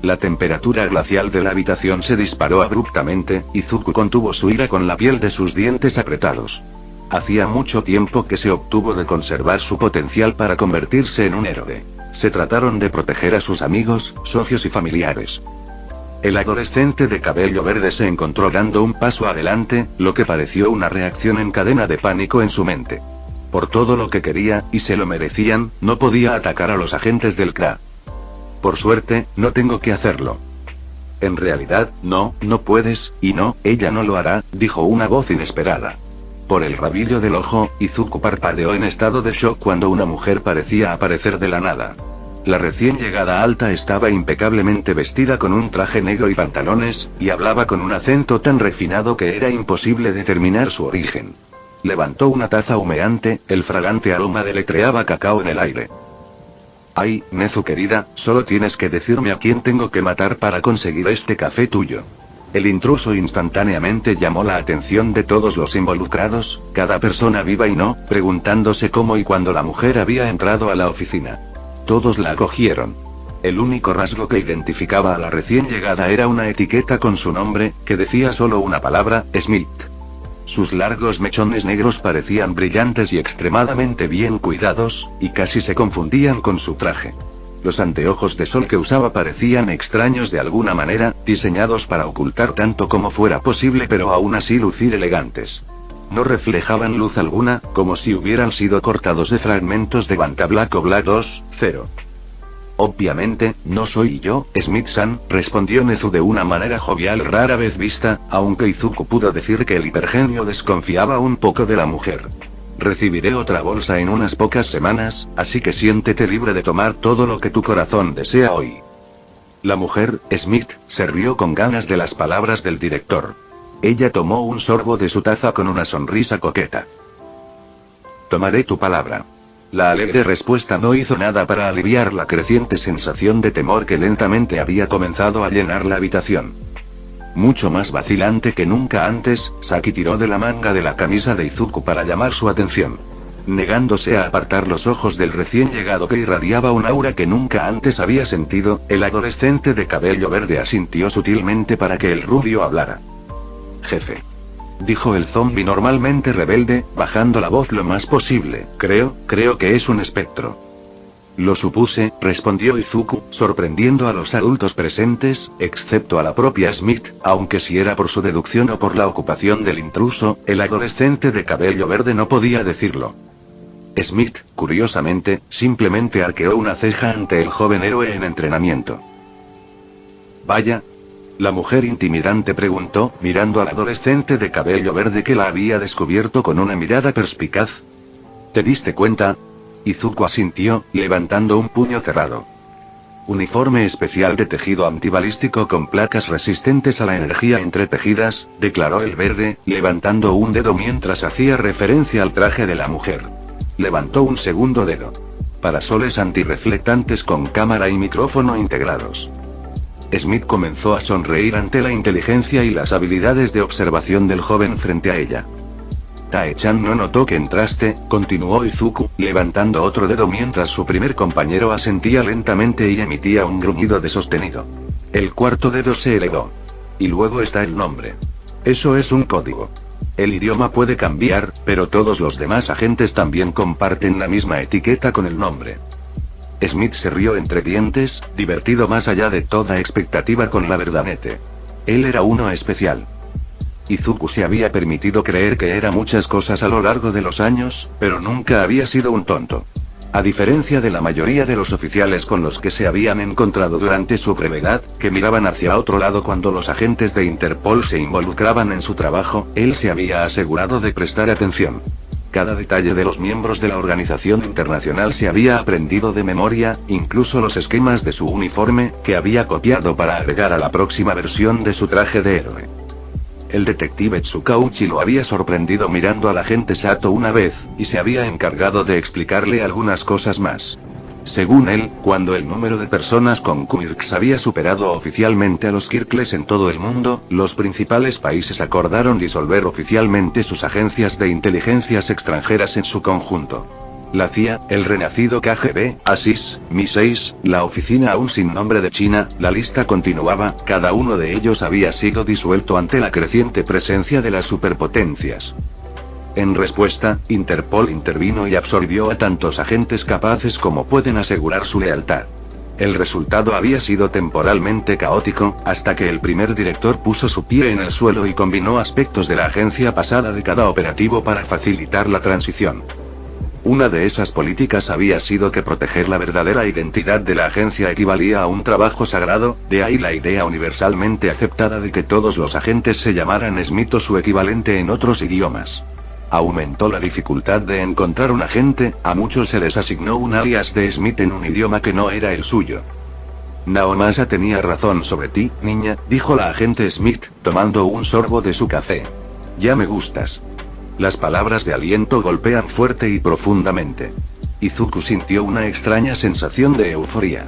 La temperatura glacial de la habitación se disparó abruptamente, y Izuku contuvo su ira con la piel de sus dientes apretados. Hacía mucho tiempo que se obtuvo de conservar su potencial para convertirse en un héroe. Se trataron de proteger a sus amigos, socios y familiares. El adolescente de cabello verde se encontró dando un paso adelante, lo que pareció una reacción en cadena de pánico en su mente. Por todo lo que quería, y se lo merecían, no podía atacar a los agentes del KRA. Por suerte, no tengo que hacerlo. En realidad, no puedes, y no, ella no lo hará, dijo una voz inesperada. Por el rabillo del ojo, Izuku parpadeó en estado de shock cuando una mujer parecía aparecer de la nada. La recién llegada alta estaba impecablemente vestida con un traje negro y pantalones, y hablaba con un acento tan refinado que era imposible determinar su origen. Levantó una taza humeante, el fragante aroma deletreaba cacao en el aire. Ay, Nezu querida, solo tienes que decirme a quién tengo que matar para conseguir este café tuyo. El intruso instantáneamente llamó la atención de todos los involucrados, cada persona viva y no, preguntándose cómo y cuándo la mujer había entrado a la oficina. Todos la acogieron. El único rasgo que identificaba a la recién llegada era una etiqueta con su nombre, que decía solo una palabra, Smith. Sus largos mechones negros parecían brillantes y extremadamente bien cuidados, y casi se confundían con su traje. Los anteojos de sol que usaba parecían extraños de alguna manera, diseñados para ocultar tanto como fuera posible pero aún así lucir elegantes. No reflejaban luz alguna, como si hubieran sido cortados de fragmentos de Banta Black o Black 2.0. Obviamente, no soy yo, Smith-san, respondió Nezu de una manera jovial rara vez vista, aunque Izuku pudo decir que el hipergenio desconfiaba un poco de la mujer. Recibiré otra bolsa en unas pocas semanas, así que siéntete libre de tomar todo lo que tu corazón desea hoy. La mujer, Smith, se rió con ganas de las palabras del director. Ella tomó un sorbo de su taza con una sonrisa coqueta. Tomaré tu palabra. La alegre respuesta no hizo nada para aliviar la creciente sensación de temor que lentamente había comenzado a llenar la habitación. Mucho más vacilante que nunca antes, Saki tiró de la manga de la camisa de Izuku para llamar su atención. Negándose a apartar los ojos del recién llegado que irradiaba un aura que nunca antes había sentido, el adolescente de cabello verde asintió sutilmente para que el rubio hablara. Jefe. Dijo el zombi normalmente rebelde, bajando la voz lo más posible, creo que es un espectro. Lo supuse, respondió Izuku, sorprendiendo a los adultos presentes, excepto a la propia Smith, aunque si era por su deducción o por la ocupación del intruso, el adolescente de cabello verde no podía decirlo. Smith, curiosamente, simplemente arqueó una ceja ante el joven héroe en entrenamiento. Vaya. La mujer intimidante preguntó, mirando al adolescente de cabello verde que la había descubierto con una mirada perspicaz. ¿Te diste cuenta? Izuku asintió, levantando un puño cerrado. Uniforme especial de tejido antibalístico con placas resistentes a la energía entretejidas, declaró el verde, levantando un dedo mientras hacía referencia al traje de la mujer. Levantó un segundo dedo. Parasoles antirreflectantes con cámara y micrófono integrados. Smith comenzó a sonreír ante la inteligencia y las habilidades de observación del joven frente a ella. Tae-chan no notó que entraste, continuó Izuku, levantando otro dedo mientras su primer compañero asentía lentamente y emitía un gruñido de sostenido. El cuarto dedo se elevó. Y luego está el nombre. Eso es un código. El idioma puede cambiar, pero todos los demás agentes también comparten la misma etiqueta con el nombre. Smith se rió entre dientes, divertido más allá de toda expectativa con la verdanete. Él era uno especial. Izuku se había permitido creer que era muchas cosas a lo largo de los años, pero nunca había sido un tonto. A diferencia de la mayoría de los oficiales con los que se habían encontrado durante su brevedad, que miraban hacia otro lado cuando los agentes de Interpol se involucraban en su trabajo, él se había asegurado de prestar atención. Cada detalle de los miembros de la organización internacional se había aprendido de memoria, incluso los esquemas de su uniforme, que había copiado para agregar a la próxima versión de su traje de héroe. El detective Tsukauchi lo había sorprendido mirando al agente Sato una vez, y se había encargado de explicarle algunas cosas más. Según él, cuando el número de personas con Quirks había superado oficialmente a los Kirkles en todo el mundo, los principales países acordaron disolver oficialmente sus agencias de inteligencias extranjeras en su conjunto. La CIA, el renacido KGB, ASIS, MI6, la oficina aún sin nombre de China, la lista continuaba, cada uno de ellos había sido disuelto ante la creciente presencia de las superpotencias. En respuesta, Interpol intervino y absorbió a tantos agentes capaces como pueden asegurar su lealtad. El resultado había sido temporalmente caótico, hasta que el primer director puso su pie en el suelo y combinó aspectos de la agencia pasada de cada operativo para facilitar la transición. Una de esas políticas había sido que proteger la verdadera identidad de la agencia equivalía a un trabajo sagrado, de ahí la idea universalmente aceptada de que todos los agentes se llamaran Smith o su equivalente en otros idiomas. Aumentó la dificultad de encontrar un agente, a muchos se les asignó un alias de Smith en un idioma que no era el suyo. Naomasa tenía razón sobre ti, niña, dijo la agente Smith, tomando un sorbo de su café. Ya me gustas. Las palabras de aliento golpean fuerte y profundamente. Izuku sintió una extraña sensación de euforía.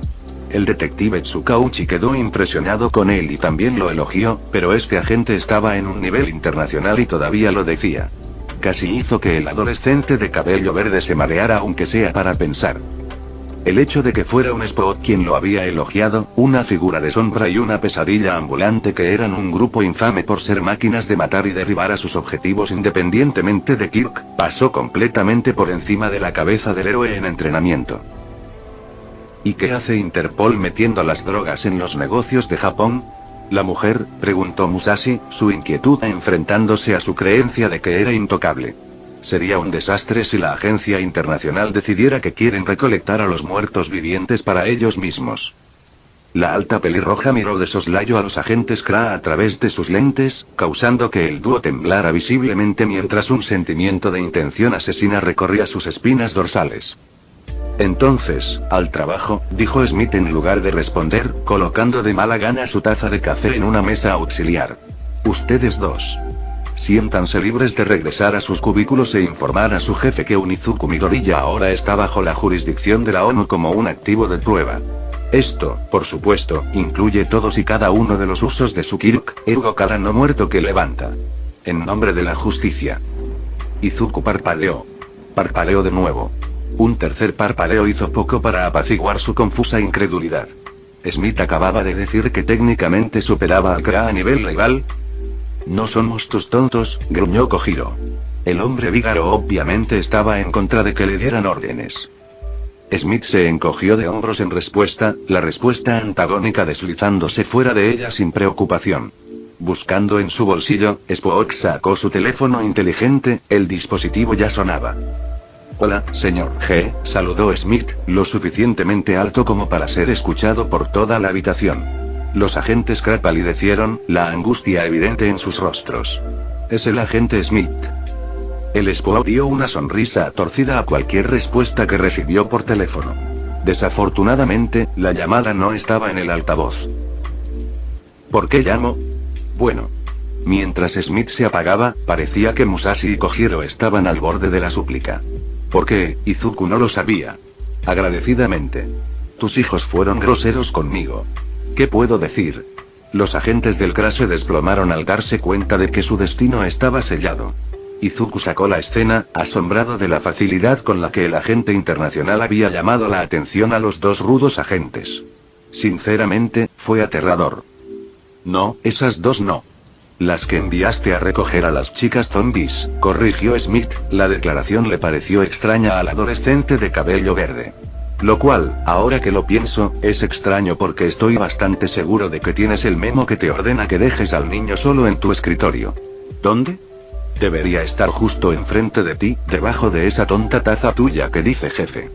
El detective Tsukauchi quedó impresionado con él y también lo elogió, pero este agente estaba en un nivel internacional y todavía lo decía. Casi hizo que el adolescente de cabello verde se mareara aunque sea para pensar. El hecho de que fuera un Spot quien lo había elogiado, una figura de sombra y una pesadilla ambulante que eran un grupo infame por ser máquinas de matar y derribar a sus objetivos independientemente de Kirk, pasó completamente por encima de la cabeza del héroe en entrenamiento. ¿Y qué hace Interpol metiendo las drogas en los negocios de Japón? La mujer, preguntó Musashi, su inquietud enfrentándose a su creencia de que era intocable. Sería un desastre si la agencia internacional decidiera que quieren recolectar a los muertos vivientes para ellos mismos. La alta pelirroja miró de soslayo a los agentes Kra a través de sus lentes, causando que el dúo temblara visiblemente mientras un sentimiento de intención asesina recorría sus espinas dorsales. Entonces, al trabajo, dijo Smith en lugar de responder, colocando de mala gana su taza de café en una mesa auxiliar. Ustedes dos. Siéntanse libres de regresar a sus cubículos e informar a su jefe que Unizuku Midoriya ahora está bajo la jurisdicción de la ONU como un activo de prueba. Esto, por supuesto, incluye todos y cada uno de los usos de su Kirk, ergo cada no muerto que levanta. En nombre de la justicia. Izuku parpadeó. Parpadeó de nuevo. Un tercer parpadeo hizo poco para apaciguar su confusa incredulidad. Smith acababa de decir que técnicamente superaba a Kra a nivel legal. No somos tus tontos, gruñó Kojiro. El hombre vígaro obviamente estaba en contra de que le dieran órdenes. Smith se encogió de hombros en respuesta, la respuesta antagónica deslizándose fuera de ella sin preocupación. Buscando en su bolsillo, Spock sacó su teléfono inteligente, el dispositivo ya sonaba. Hola, señor G, saludó Smith, lo suficientemente alto como para ser escuchado por toda la habitación. Los agentes Kra palidecieron, la angustia evidente en sus rostros. Es el agente Smith. El Spock dio una sonrisa torcida a cualquier respuesta que recibió por teléfono. Desafortunadamente, la llamada no estaba en el altavoz. ¿Por qué llamo? Bueno. Mientras Smith se apagaba, parecía que Musashi y Kojiro estaban al borde de la súplica. ¿Por qué? Izuku no lo sabía. Agradecidamente. Tus hijos fueron groseros conmigo. ¿Qué puedo decir? Los agentes del Kra se desplomaron al darse cuenta de que su destino estaba sellado. Izuku sacó la escena, asombrado de la facilidad con la que el agente internacional había llamado la atención a los dos rudos agentes. Sinceramente, fue aterrador. No, esas dos no. Las que enviaste a recoger a las chicas zombies, corrigió Smith, la declaración le pareció extraña al adolescente de cabello verde. Lo cual, ahora que lo pienso, es extraño porque estoy bastante seguro de que tienes el memo que te ordena que dejes al niño solo en tu escritorio. ¿Dónde? Debería estar justo enfrente de ti, debajo de esa tonta taza tuya que dice jefe.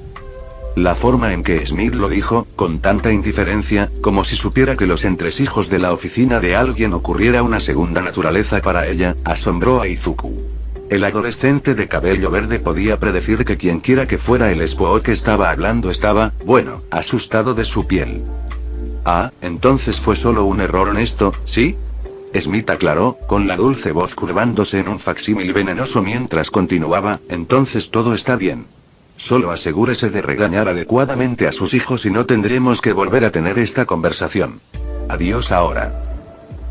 La forma en que Smith lo dijo, con tanta indiferencia, como si supiera que los entresijos de la oficina de alguien ocurriera una segunda naturaleza para ella, asombró a Izuku. El adolescente de cabello verde podía predecir que quienquiera que fuera el Spook que estaba hablando estaba, bueno, asustado de su piel. Ah, entonces fue solo un error honesto, ¿sí? Smith aclaró, con la dulce voz curvándose en un facsímil venenoso mientras continuaba, entonces todo está bien. Solo asegúrese de regañar adecuadamente a sus hijos y no tendremos que volver a tener esta conversación. Adiós ahora.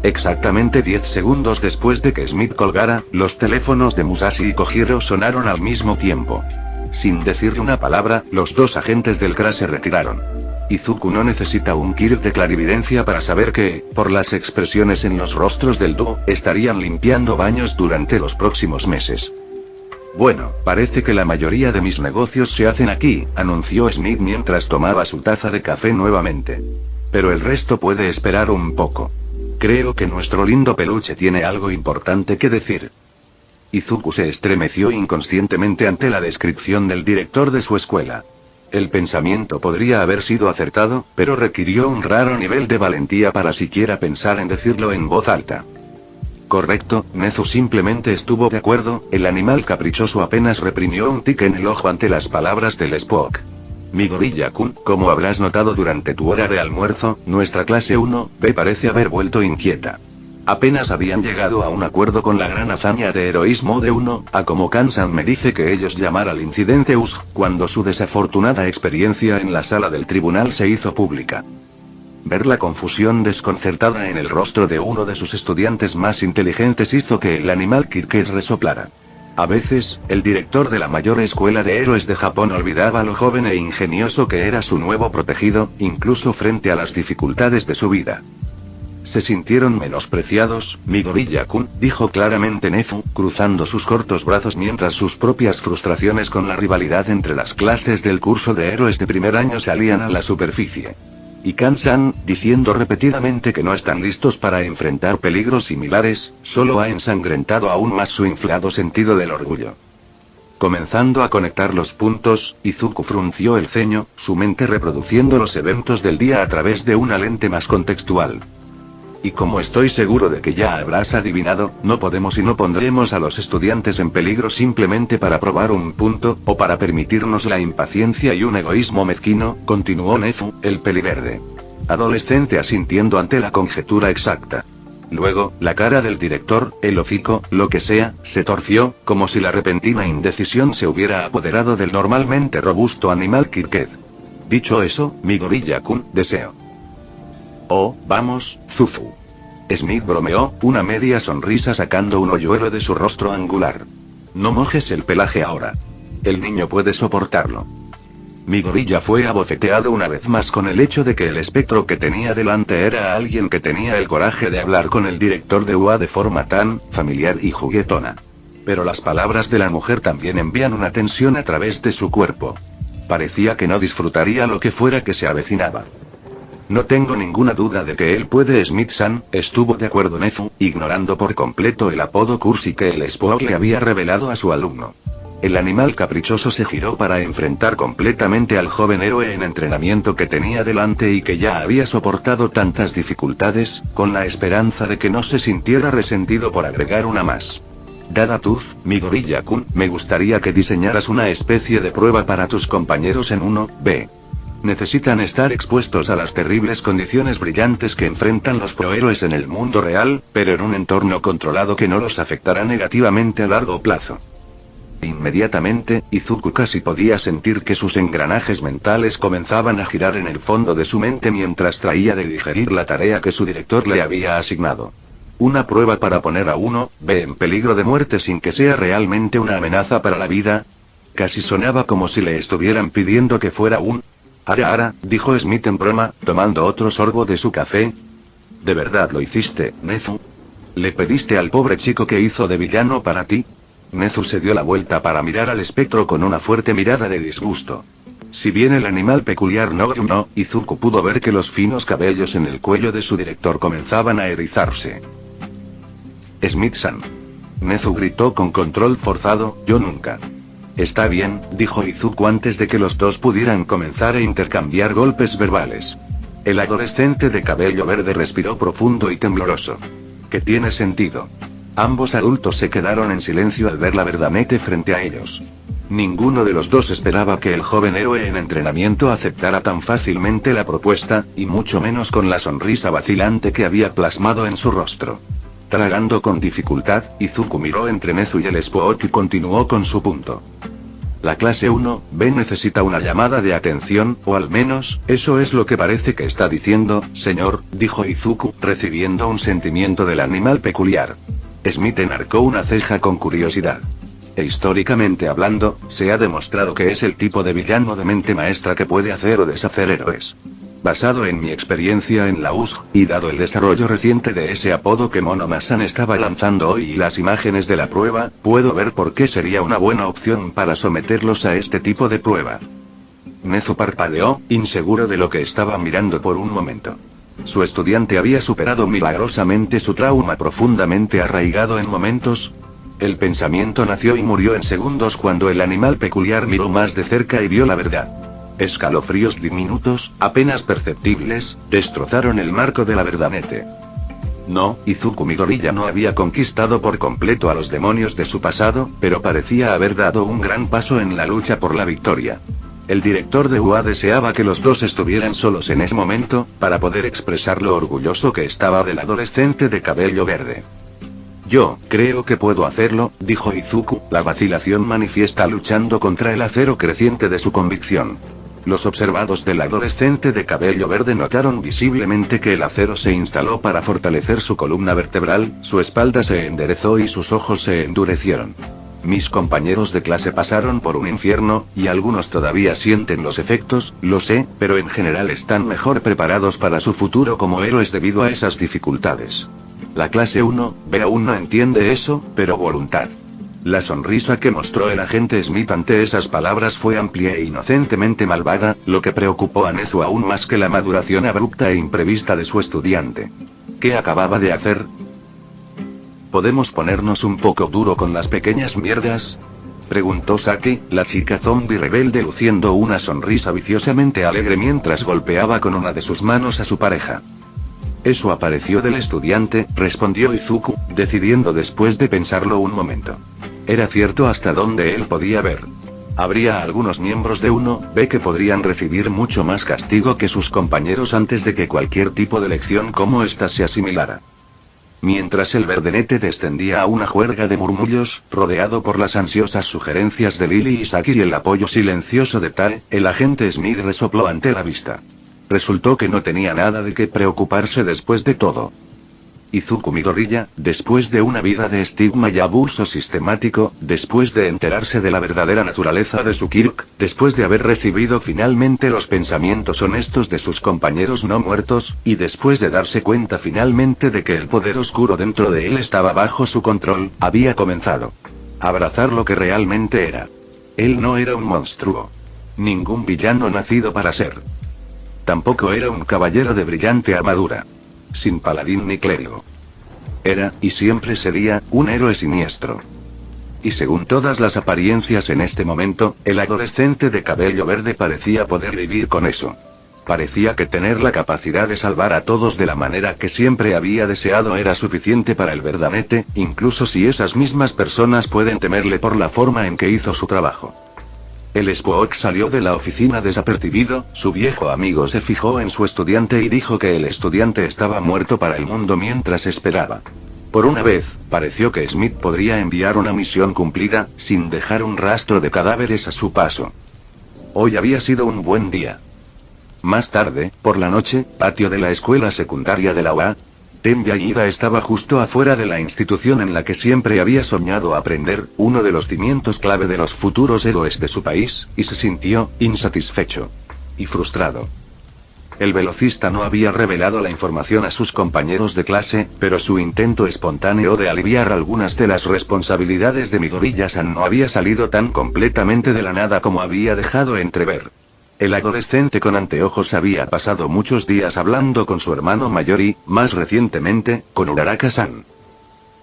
Exactamente 10 segundos después de que Smith colgara, los teléfonos de Musashi y Kojiro sonaron al mismo tiempo. Sin decirle una palabra, los dos agentes del CRA se retiraron. Izuku no necesita un kit de clarividencia para saber que, por las expresiones en los rostros del dúo, estarían limpiando baños durante los próximos meses. Bueno, parece que la mayoría de mis negocios se hacen aquí, anunció Smith mientras tomaba su taza de café nuevamente. Pero el resto puede esperar un poco. Creo que nuestro lindo peluche tiene algo importante que decir. Izuku se estremeció inconscientemente ante la descripción del director de su escuela. El pensamiento podría haber sido acertado, pero requirió un raro nivel de valentía para siquiera pensar en decirlo en voz alta. Correcto, Nezu simplemente estuvo de acuerdo, el animal caprichoso apenas reprimió un tic en el ojo ante las palabras del Spook. Midoriya-kun, como habrás notado durante tu hora de almuerzo, nuestra clase 1B parece haber vuelto inquieta. Apenas habían llegado a un acuerdo con la gran hazaña de heroísmo de 1A como Kansan me dice que ellos llamar al incidente USG, cuando su desafortunada experiencia en la sala del tribunal se hizo pública. Ver la confusión desconcertada en el rostro de uno de sus estudiantes más inteligentes hizo que el animal Kirked resoplara. A veces, el director de la mayor escuela de héroes de Japón olvidaba lo joven e ingenioso que era su nuevo protegido, incluso frente a las dificultades de su vida. Se sintieron menospreciados, Midoriya-kun, dijo claramente Nezu, cruzando sus cortos brazos mientras sus propias frustraciones con la rivalidad entre las clases del curso de héroes de primer año salían a la superficie. Y Kansan, diciendo repetidamente que no están listos para enfrentar peligros similares, solo ha ensangrentado aún más su inflado sentido del orgullo. Comenzando a conectar los puntos, Izuku frunció el ceño, su mente reproduciendo los eventos del día a través de una lente más contextual. Y como estoy seguro de que ya habrás adivinado, no podemos y no pondremos a los estudiantes en peligro simplemente para probar un punto, o para permitirnos la impaciencia y un egoísmo mezquino, continuó Nezu, el peliverde. Adolescente asintiendo ante la conjetura exacta. Luego, la cara del director, el hocico, lo que sea, se torció, como si la repentina indecisión se hubiera apoderado del normalmente robusto animal Kirked. Dicho eso, Midoriya-kun, deseo. Oh, vamos, Zuzu. Smith bromeó, una media sonrisa sacando un hoyuelo de su rostro angular. No mojes el pelaje ahora. El niño puede soportarlo. Midoriya fue abofeteado una vez más con el hecho de que el espectro que tenía delante era alguien que tenía el coraje de hablar con el director de UA de forma tan familiar y juguetona. Pero las palabras de la mujer también envían una tensión a través de su cuerpo. Parecía que no disfrutaría lo que fuera que se avecinaba. No tengo ninguna duda de que él puede Smith-san, estuvo de acuerdo Nezu, ignorando por completo el apodo cursi que el Spook le había revelado a su alumno. El animal caprichoso se giró para enfrentar completamente al joven héroe en entrenamiento que tenía delante y que ya había soportado tantas dificultades, con la esperanza de que no se sintiera resentido por agregar una más. Dada Tuz, Midoriya-kun, me gustaría que diseñaras una especie de prueba para tus compañeros en 1B. Necesitan estar expuestos a las terribles condiciones brillantes que enfrentan los prohéroes en el mundo real, pero en un entorno controlado que no los afectará negativamente a largo plazo. Inmediatamente, Izuku casi podía sentir que sus engranajes mentales comenzaban a girar en el fondo de su mente mientras traía de digerir la tarea que su director le había asignado. Una prueba para poner a 1B en peligro de muerte sin que sea realmente una amenaza para la vida. Casi sonaba como si le estuvieran pidiendo que fuera un... Ara, dijo Smith en broma, tomando otro sorbo de su café. ¿De verdad lo hiciste, Nezu? ¿Le pediste al pobre chico que hizo de villano para ti? Nezu se dio la vuelta para mirar al espectro con una fuerte mirada de disgusto. Si bien el animal peculiar no gruñó, Izuku pudo ver que los finos cabellos en el cuello de su director comenzaban a erizarse. Smith-san. Nezu gritó con control forzado, yo nunca. Está bien, dijo Izuku antes de que los dos pudieran comenzar a intercambiar golpes verbales. El adolescente de cabello verde respiró profundo y tembloroso. ¿Qué tiene sentido? Ambos adultos se quedaron en silencio al ver la Verdanete frente a ellos. Ninguno de los dos esperaba que el joven héroe en entrenamiento aceptara tan fácilmente la propuesta, y mucho menos con la sonrisa vacilante que había plasmado en su rostro. Tragando con dificultad, Izuku miró entre Nezu y el Spook y continuó con su punto. La clase 1B necesita una llamada de atención, o al menos, eso es lo que parece que está diciendo, señor, dijo Izuku, recibiendo un sentimiento del animal peculiar. Smith enarcó una ceja con curiosidad. Históricamente hablando, se ha demostrado que es el tipo de villano de mente maestra que puede hacer o deshacer héroes. Basado en mi experiencia en la USG, y dado el desarrollo reciente de ese apodo que Monomasan estaba lanzando hoy y las imágenes de la prueba, puedo ver por qué sería una buena opción para someterlos a este tipo de prueba. Nezu parpadeó, inseguro de lo que estaba mirando por un momento. Su estudiante había superado milagrosamente su trauma profundamente arraigado en momentos. El pensamiento nació y murió en segundos cuando el animal peculiar miró más de cerca y vio la verdad. Escalofríos diminutos, apenas perceptibles, destrozaron el marco de la Verdanete. No, Izuku Midoriya no había conquistado por completo a los demonios de su pasado, pero parecía haber dado un gran paso en la lucha por la victoria. El director de UA deseaba que los dos estuvieran solos en ese momento, para poder expresar lo orgulloso que estaba del adolescente de cabello verde. Yo creo que puedo hacerlo, dijo Izuku, la vacilación manifiesta luchando contra el acero creciente de su convicción. Los observados del adolescente de cabello verde notaron visiblemente que el acero se instaló para fortalecer su columna vertebral, su espalda se enderezó y sus ojos se endurecieron. Mis compañeros de clase pasaron por un infierno, y algunos todavía sienten los efectos, lo sé, pero en general están mejor preparados para su futuro como héroes debido a esas dificultades. La clase 1B aún no entiende eso, pero voluntad. La sonrisa que mostró el agente Smith ante esas palabras fue amplia e inocentemente malvada, lo que preocupó a Nezu aún más que la maduración abrupta e imprevista de su estudiante. ¿Qué acababa de hacer? ¿Podemos ponernos un poco duro con las pequeñas mierdas?, preguntó Saki, la chica zombie rebelde luciendo una sonrisa viciosamente alegre mientras golpeaba con una de sus manos a su pareja. Eso apareció del estudiante, respondió Izuku, decidiendo después de pensarlo un momento. Era cierto hasta donde él podía ver. Habría algunos miembros de 1B que podrían recibir mucho más castigo que sus compañeros antes de que cualquier tipo de lección como esta se asimilara. Mientras el Verdanete descendía a una juerga de murmullos, rodeado por las ansiosas sugerencias de Lily y Saki y el apoyo silencioso de Tae, el agente Smith resopló ante la vista. Resultó que no tenía nada de qué preocuparse después de todo. Izuku Midoriya, después de una vida de estigma y abuso sistemático, después de enterarse de la verdadera naturaleza de su Kirk, después de haber recibido finalmente los pensamientos honestos de sus compañeros no muertos, y después de darse cuenta finalmente de que el poder oscuro dentro de él estaba bajo su control, había comenzado a abrazar lo que realmente era. Él no era un monstruo. Ningún villano nacido para ser. Tampoco era un caballero de brillante armadura. Sin paladín ni clérigo. Era, y siempre sería, un héroe siniestro. Y según todas las apariencias en este momento, el adolescente de cabello verde parecía poder vivir con eso. Parecía que tener la capacidad de salvar a todos de la manera que siempre había deseado era suficiente para el Verdanete, incluso si esas mismas personas pueden temerle por la forma en que hizo su trabajo. El Spook salió de la oficina desapercibido, su viejo amigo se fijó en su estudiante y dijo que el estudiante estaba muerto para el mundo mientras esperaba. Por una vez, pareció que Smith podría enviar una misión cumplida, sin dejar un rastro de cadáveres a su paso. Hoy había sido un buen día. Más tarde, por la noche, patio de la escuela secundaria de la UA. Tenbya Ida estaba justo afuera de la institución en la que siempre había soñado aprender, uno de los cimientos clave de los futuros héroes de su país, y se sintió insatisfecho y frustrado. El velocista no había revelado la información a sus compañeros de clase, pero su intento espontáneo de aliviar algunas de las responsabilidades de Midoriya-san no había salido tan completamente de la nada como había dejado entrever. El adolescente con anteojos había pasado muchos días hablando con su hermano mayor y, más recientemente, con Uraraka-san.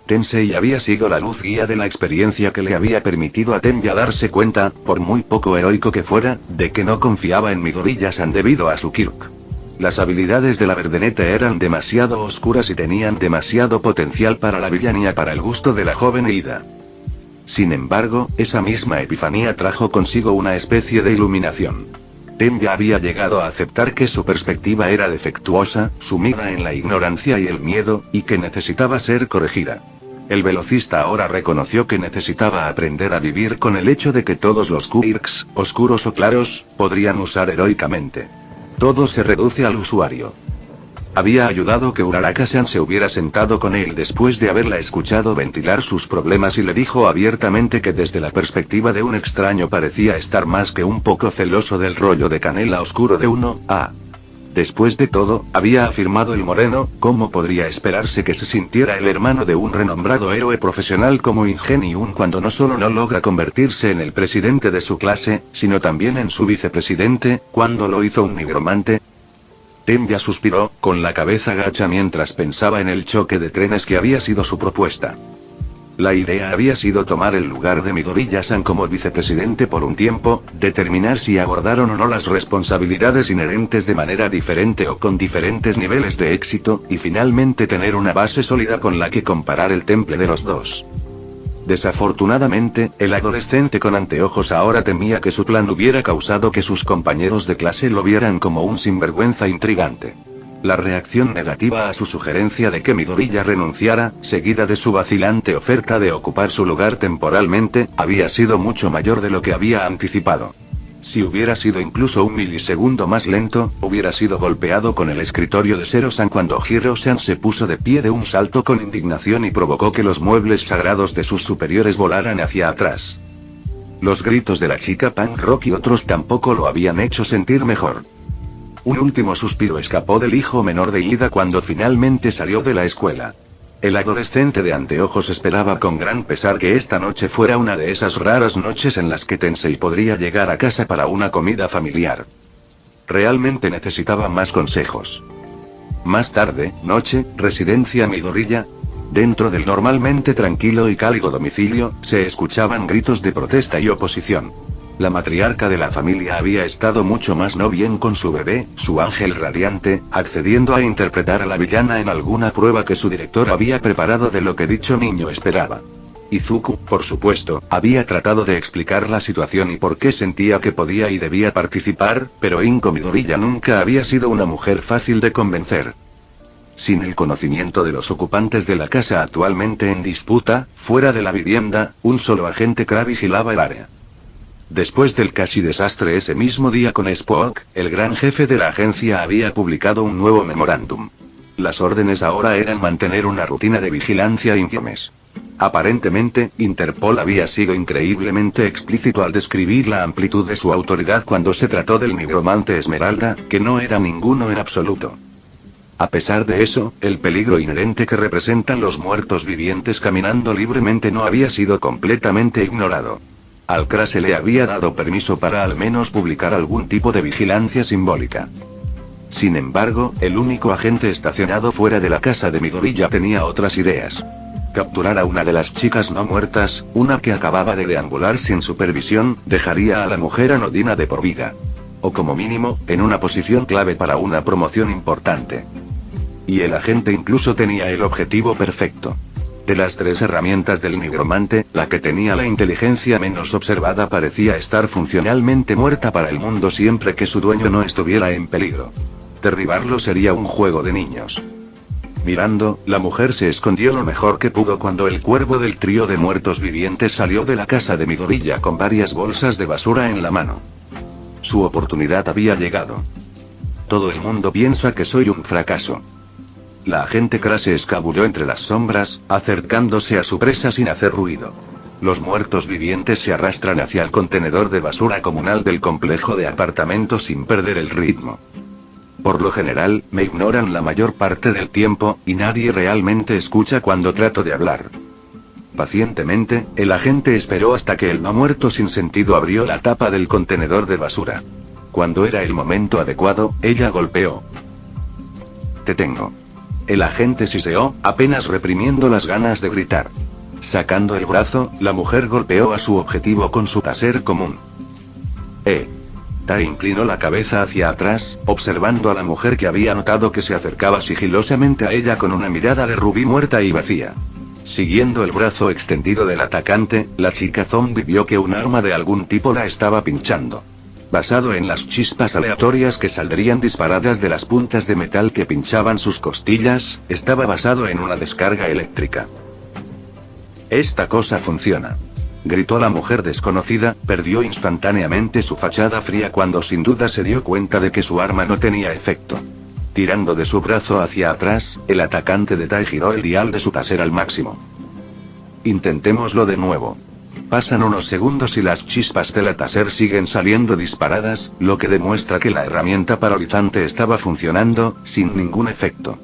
Tensei había sido la luz guía de la experiencia que le había permitido a Tenbya darse cuenta, por muy poco heroico que fuera, de que no confiaba en Midoriya-san debido a su Kirk. Las habilidades de la Verdenete eran demasiado oscuras y tenían demasiado potencial para la villanía para el gusto de la joven Ida. Sin embargo, esa misma epifanía trajo consigo una especie de iluminación. Tenbya había llegado a aceptar que su perspectiva era defectuosa, sumida en la ignorancia y el miedo, y que necesitaba ser corregida. El velocista ahora reconoció que necesitaba aprender a vivir con el hecho de que todos los quirks, oscuros o claros, podrían usar heroicamente. Todo se reduce al usuario. Había ayudado que Uraraka-san se hubiera sentado con él después de haberla escuchado ventilar sus problemas y le dijo abiertamente que desde la perspectiva de un extraño parecía estar más que un poco celoso del rollo de canela oscuro de uno. Después de todo, había afirmado el moreno, ¿cómo podría esperarse que se sintiera el hermano de un renombrado héroe profesional como Ingenium cuando no solo no logra convertirse en el presidente de su clase, sino también en su vicepresidente, cuando lo hizo un nigromante? Tenbya suspiró, con la cabeza gacha mientras pensaba en el choque de trenes que había sido su propuesta. La idea había sido tomar el lugar de Midoriya-san como vicepresidente por un tiempo, determinar si abordaron o no las responsabilidades inherentes de manera diferente o con diferentes niveles de éxito, y finalmente tener una base sólida con la que comparar el temple de los dos. Desafortunadamente, el adolescente con anteojos ahora temía que su plan hubiera causado que sus compañeros de clase lo vieran como un sinvergüenza intrigante. La reacción negativa a su sugerencia de que Midoriya renunciara, seguida de su vacilante oferta de ocupar su lugar temporalmente, había sido mucho mayor de lo que había anticipado. Si hubiera sido incluso un milisegundo más lento, hubiera sido golpeado con el escritorio de Zero-san cuando Hiro-san se puso de pie de un salto con indignación y provocó que los muebles sagrados de sus superiores volaran hacia atrás. Los gritos de la chica punk rock y otros tampoco lo habían hecho sentir mejor. Un último suspiro escapó del hijo menor de Ida cuando finalmente salió de la escuela. El adolescente de anteojos esperaba con gran pesar que esta noche fuera una de esas raras noches en las que Tensei podría llegar a casa para una comida familiar. Realmente necesitaba más consejos. Más tarde, noche, residencia Midoriya. Dentro del normalmente tranquilo y cálido domicilio, se escuchaban gritos de protesta y oposición. La matriarca de la familia había estado mucho más no bien con su bebé, su ángel radiante, accediendo a interpretar a la villana en alguna prueba que su director había preparado de lo que dicho niño esperaba. Izuku, por supuesto, había tratado de explicar la situación y por qué sentía que podía y debía participar, pero Inko Midoriya nunca había sido una mujer fácil de convencer. Sin el conocimiento de los ocupantes de la casa actualmente en disputa, fuera de la vivienda, un solo agente Kra vigilaba el área. Después del casi desastre ese mismo día con Spock, el gran jefe de la agencia había publicado un nuevo memorándum. Las órdenes ahora eran mantener una rutina de vigilancia infiemes. Aparentemente, Interpol había sido increíblemente explícito al describir la amplitud de su autoridad cuando se trató del nigromante Esmeralda, que no era ninguno en absoluto. A pesar de eso, el peligro inherente que representan los muertos vivientes caminando libremente no había sido completamente ignorado. Al Kra se le había dado permiso para al menos publicar algún tipo de vigilancia simbólica. Sin embargo, el único agente estacionado fuera de la casa de Midoriya tenía otras ideas. Capturar a una de las chicas no muertas, una que acababa de deambular sin supervisión, dejaría a la mujer anodina de por vida. O como mínimo, en una posición clave para una promoción importante. Y el agente incluso tenía el objetivo perfecto. De las tres herramientas del nigromante, la que tenía la inteligencia menos observada parecía estar funcionalmente muerta para el mundo siempre que su dueño no estuviera en peligro. Derribarlo sería un juego de niños. Mirando, la mujer se escondió lo mejor que pudo cuando el cuervo del trío de muertos vivientes salió de la casa de Midoriya con varias bolsas de basura en la mano. Su oportunidad había llegado. Todo el mundo piensa que soy un fracaso. La agente Kra se escabulló entre las sombras, acercándose a su presa sin hacer ruido. Los muertos vivientes se arrastran hacia el contenedor de basura comunal del complejo de apartamentos sin perder el ritmo. Por lo general, me ignoran la mayor parte del tiempo, y nadie realmente escucha cuando trato de hablar. Pacientemente, el agente esperó hasta que el no muerto sin sentido abrió la tapa del contenedor de basura. Cuando era el momento adecuado, ella golpeó. Te tengo. El agente siseó, apenas reprimiendo las ganas de gritar. Sacando el brazo, la mujer golpeó a su objetivo con su taser común. Tai inclinó la cabeza hacia atrás, observando a la mujer que había notado que se acercaba sigilosamente a ella con una mirada de rubí muerta y vacía. Siguiendo el brazo extendido del atacante, la chica zombie vio que un arma de algún tipo la estaba pinchando. Basado en las chispas aleatorias que saldrían disparadas de las puntas de metal que pinchaban sus costillas, estaba basado en una descarga eléctrica. Esta cosa funciona. Gritó la mujer desconocida, perdió instantáneamente su fachada fría cuando sin duda se dio cuenta de que su arma no tenía efecto. Tirando de su brazo hacia atrás, el atacante de Tai giró el dial de su taser al máximo. Intentémoslo de nuevo. Pasan unos segundos y las chispas de la taser siguen saliendo disparadas, lo que demuestra que la herramienta paralizante estaba funcionando, sin ningún efecto.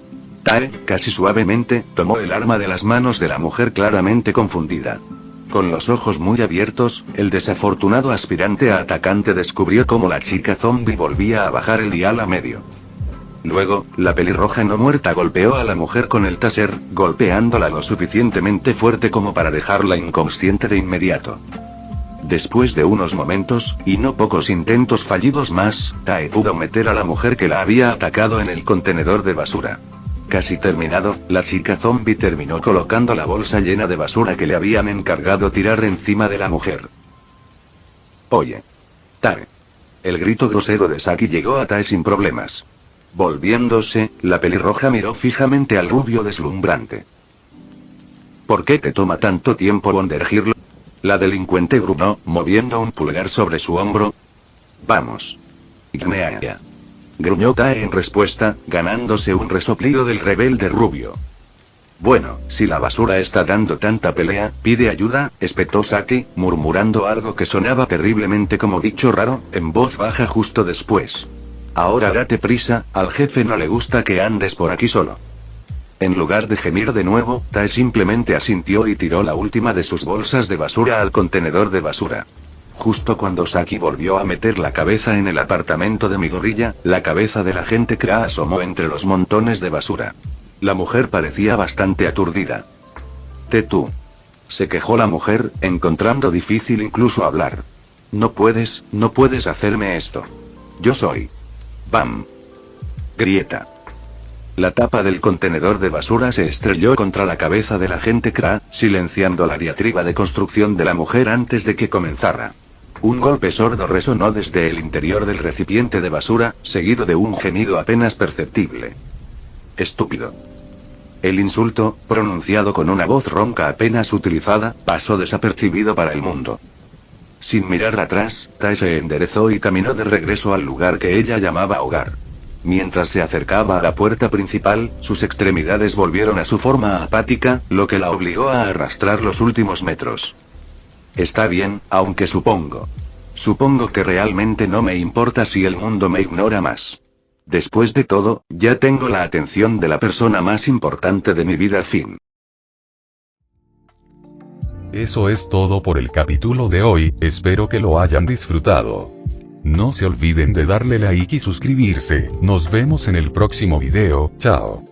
Tai, casi suavemente, tomó el arma de las manos de la mujer claramente confundida. Con los ojos muy abiertos, el desafortunado aspirante a atacante descubrió cómo la chica zombie volvía a bajar el dial a medio. Luego, la pelirroja no muerta golpeó a la mujer con el taser, golpeándola lo suficientemente fuerte como para dejarla inconsciente de inmediato. Después de unos momentos, y no pocos intentos fallidos más, Tai pudo meter a la mujer que la había atacado en el contenedor de basura. Casi terminado, la chica zombie terminó colocando la bolsa llena de basura que le habían encargado tirar encima de la mujer. Oye. Tai. El grito grosero de Saki llegó a Tai sin problemas. Volviéndose, la pelirroja miró fijamente al rubio deslumbrante. ¿Por qué te toma tanto tiempo Wondergirl? La delincuente gruñó, moviendo un pulgar sobre su hombro. Vamos. Gnea. Gruñó Tai en respuesta, ganándose un resoplido del rebelde rubio. Bueno, si la basura está dando tanta pelea, pide ayuda, espetó Saki, murmurando algo que sonaba terriblemente como bicho raro, en voz baja justo después. Ahora date prisa, al jefe no le gusta que andes por aquí solo. En lugar de gemir de nuevo, Tai simplemente asintió y tiró la última de sus bolsas de basura al contenedor de basura. Justo cuando Saki volvió a meter la cabeza en el apartamento de Midoriya, la cabeza del agente Kra asomó entre los montones de basura. La mujer parecía bastante aturdida. Tú. Se quejó la mujer, encontrando difícil incluso hablar. No puedes hacerme esto. Yo soy. ¡Bam! Grieta. La tapa del contenedor de basura se estrelló contra la cabeza del agente Kra, silenciando la diatriba de construcción de la mujer antes de que comenzara. Un golpe sordo resonó desde el interior del recipiente de basura, seguido de un gemido apenas perceptible. Estúpido. El insulto, pronunciado con una voz ronca apenas utilizada, pasó desapercibido para el mundo. Sin mirar atrás, Tai se enderezó y caminó de regreso al lugar que ella llamaba hogar. Mientras se acercaba a la puerta principal, sus extremidades volvieron a su forma apática, lo que la obligó a arrastrar los últimos metros. Está bien, aunque supongo que realmente no me importa si el mundo me ignora más. Después de todo, ya tengo la atención de la persona más importante de mi vida. Fin. Eso es todo por el capítulo de hoy, espero que lo hayan disfrutado. No se olviden de darle like y suscribirse, nos vemos en el próximo video, chao.